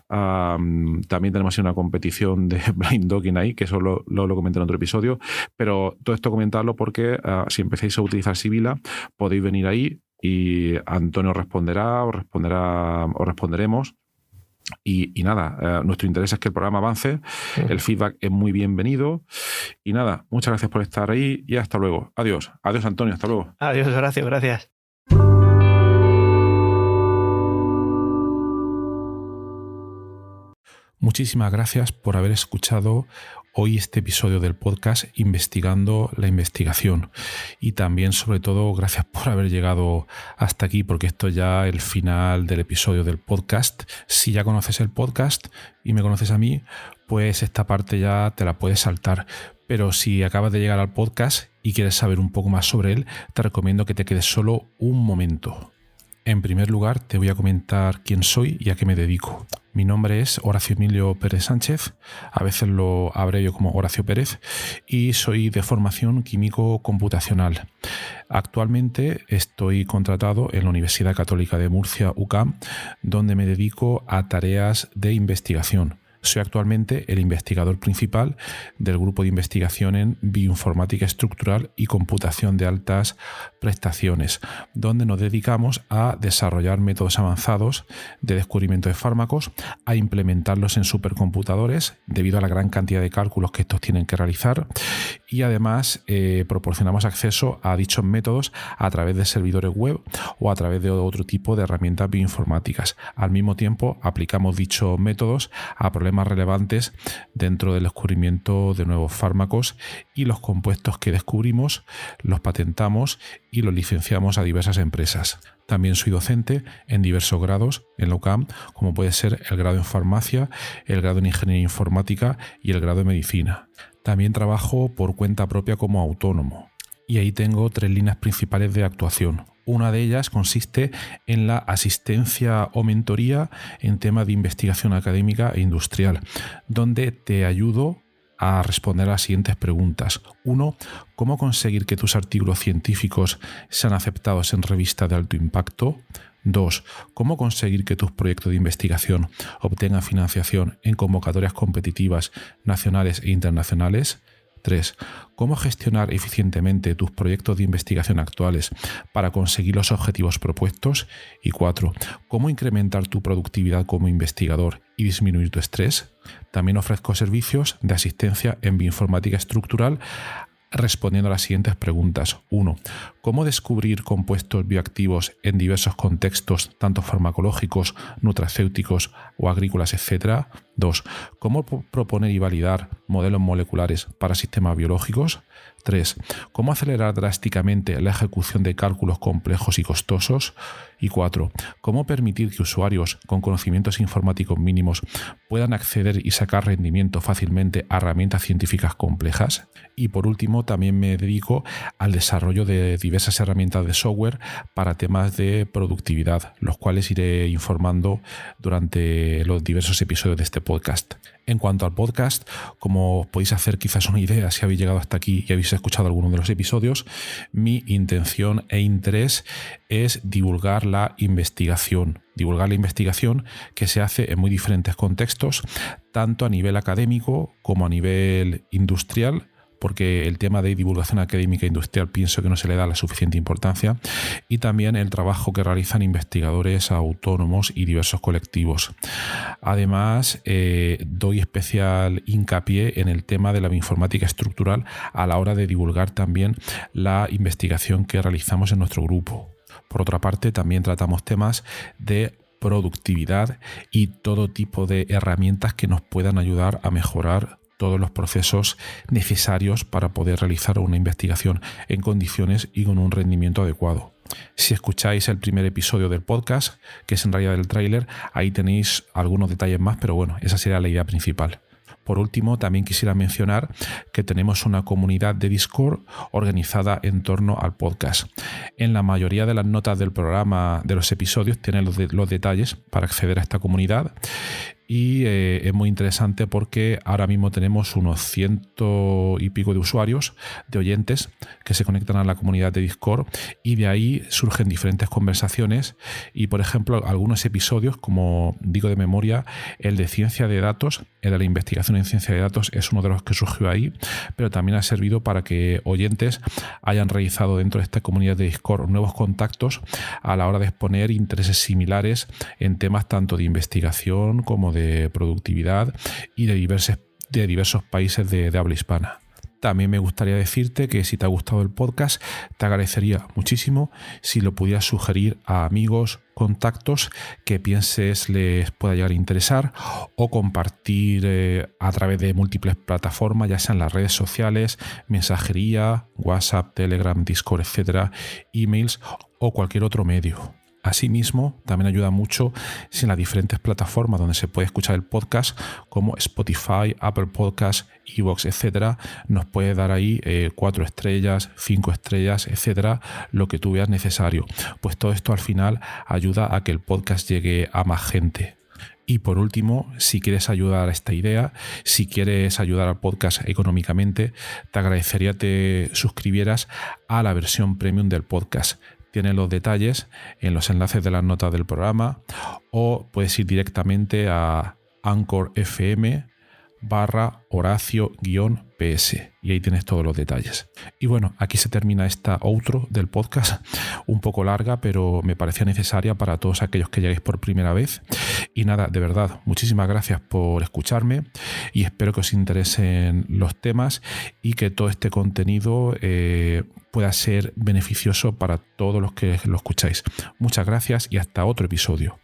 También tenemos una competición de blind docking ahí, que eso lo comenté en otro episodio, pero todo esto comentarlo porque si empecéis a utilizar Sibila, podéis venir ahí y Antonio responderá o responderemos. Y nada, nuestro interés es que el programa avance, el feedback es muy bienvenido, y nada, muchas gracias por estar ahí y hasta luego. Adiós, Antonio, hasta luego. Adiós, Horacio, gracias. Muchísimas gracias por haber escuchado hoy este episodio del podcast Investigando la Investigación, y también sobre todo gracias por haber llegado hasta aquí, porque esto es ya el final del episodio del podcast. Si ya conoces el podcast y me conoces a mí, pues esta parte ya te la puedes saltar, pero si acabas de llegar al podcast y quieres saber un poco más sobre él, te recomiendo que te quedes solo un momento. En primer lugar, te voy a comentar quién soy y a qué me dedico. Mi nombre es Horacio Emilio Pérez Sánchez, a veces lo abrevio como Horacio Pérez, y soy de formación químico computacional. Actualmente estoy contratado en la Universidad Católica de Murcia, UCAM, donde me dedico a tareas de investigación. Soy actualmente el investigador principal del grupo de investigación en bioinformática estructural y computación de altas prestaciones, donde nos dedicamos a desarrollar métodos avanzados de descubrimiento de fármacos, a implementarlos en supercomputadores debido a la gran cantidad de cálculos que estos tienen que realizar, y además proporcionamos acceso a dichos métodos a través de servidores web o a través de otro tipo de herramientas bioinformáticas. Al mismo tiempo, aplicamos dichos métodos a problemas relevantes dentro del descubrimiento de nuevos fármacos, y los compuestos que descubrimos los patentamos y los licenciamos a diversas empresas. También soy docente en diversos grados en la UCAM, como puede ser el grado en farmacia, el grado en ingeniería informática y el grado en medicina. También trabajo por cuenta propia como autónomo, y ahí tengo 3 líneas principales de actuación. Una de ellas consiste en la asistencia o mentoría en temas de investigación académica e industrial, donde te ayudo a responder a las siguientes preguntas. 1. ¿Cómo conseguir que tus artículos científicos sean aceptados en revistas de alto impacto? 2. ¿Cómo conseguir que tus proyectos de investigación obtengan financiación en convocatorias competitivas nacionales e internacionales? 3. ¿Cómo gestionar eficientemente tus proyectos de investigación actuales para conseguir los objetivos propuestos? Y 4. ¿Cómo incrementar tu productividad como investigador y disminuir tu estrés? También ofrezco servicios de asistencia en bioinformática estructural respondiendo a las siguientes preguntas. 1. ¿Cómo descubrir compuestos bioactivos en diversos contextos, tanto farmacológicos, nutracéuticos o agrícolas, etc.? 2. ¿Cómo proponer y validar modelos moleculares para sistemas biológicos? 3. ¿Cómo acelerar drásticamente la ejecución de cálculos complejos y costosos? Y 4. ¿Cómo permitir que usuarios con conocimientos informáticos mínimos puedan acceder y sacar rendimiento fácilmente a herramientas científicas complejas? Y por último, también me dedico al desarrollo de diversas herramientas de software para temas de productividad, los cuales iré informando durante los diversos episodios de este podcast. En cuanto al podcast, como podéis hacer quizás una idea si habéis llegado hasta aquí y habéis escuchado alguno de los episodios, mi intención e interés es divulgar la investigación que se hace en muy diferentes contextos, tanto a nivel académico como a nivel industrial, porque el tema de divulgación académica e industrial pienso que no se le da la suficiente importancia, y también el trabajo que realizan investigadores autónomos y diversos colectivos. Además, doy especial hincapié en el tema de la bioinformática estructural a la hora de divulgar también la investigación que realizamos en nuestro grupo. Por otra parte, también tratamos temas de productividad y todo tipo de herramientas que nos puedan ayudar a mejorar todos los procesos necesarios para poder realizar una investigación en condiciones y con un rendimiento adecuado. Si escucháis el primer episodio del podcast, que es en realidad el tráiler, ahí tenéis algunos detalles más, pero bueno, esa sería la idea principal. Por último, también quisiera mencionar que tenemos una comunidad de Discord organizada en torno al podcast. En la mayoría de las notas del programa, de los episodios, tienen los detalles para acceder a esta comunidad. Y es muy interesante porque ahora mismo tenemos unos 100 y pico de usuarios, de oyentes, que se conectan a la comunidad de Discord, y de ahí surgen diferentes conversaciones. Y, por ejemplo, algunos episodios, como digo de memoria, el de ciencia de datos, el de la investigación en ciencia de datos, es uno de los que surgió ahí, pero también ha servido para que oyentes hayan realizado dentro de esta comunidad de Discord nuevos contactos a la hora de exponer intereses similares en temas tanto de investigación como de productividad y de diversos países de habla hispana. También me gustaría decirte que si te ha gustado el podcast, te agradecería muchísimo si lo pudieras sugerir a amigos, contactos que pienses les pueda llegar a interesar, o compartir a través de múltiples plataformas, ya sean las redes sociales, mensajería, WhatsApp, Telegram, Discord, etcétera, emails o cualquier otro medio. Asimismo, también ayuda mucho si en las diferentes plataformas donde se puede escuchar el podcast, como Spotify, Apple Podcasts, iVoox, etcétera, nos puede dar ahí 4 estrellas, 5 estrellas, etcétera, lo que tú veas necesario. Pues todo esto al final ayuda a que el podcast llegue a más gente. Y por último, si quieres ayudar a esta idea, si quieres ayudar al podcast económicamente, te agradecería que te suscribieras a la versión premium del podcast. Tienes los detalles en los enlaces de las notas del programa, o puedes ir directamente a Anchor FM/Horacio-PS, y ahí tienes todos los detalles. Y bueno, aquí se termina esta outro del podcast, un poco larga, pero me parecía necesaria para todos aquellos que lleguéis por primera vez. Y nada, de verdad, muchísimas gracias por escucharme y espero que os interesen los temas y que todo este contenido pueda ser beneficioso para todos los que lo escucháis. Muchas gracias y hasta otro episodio.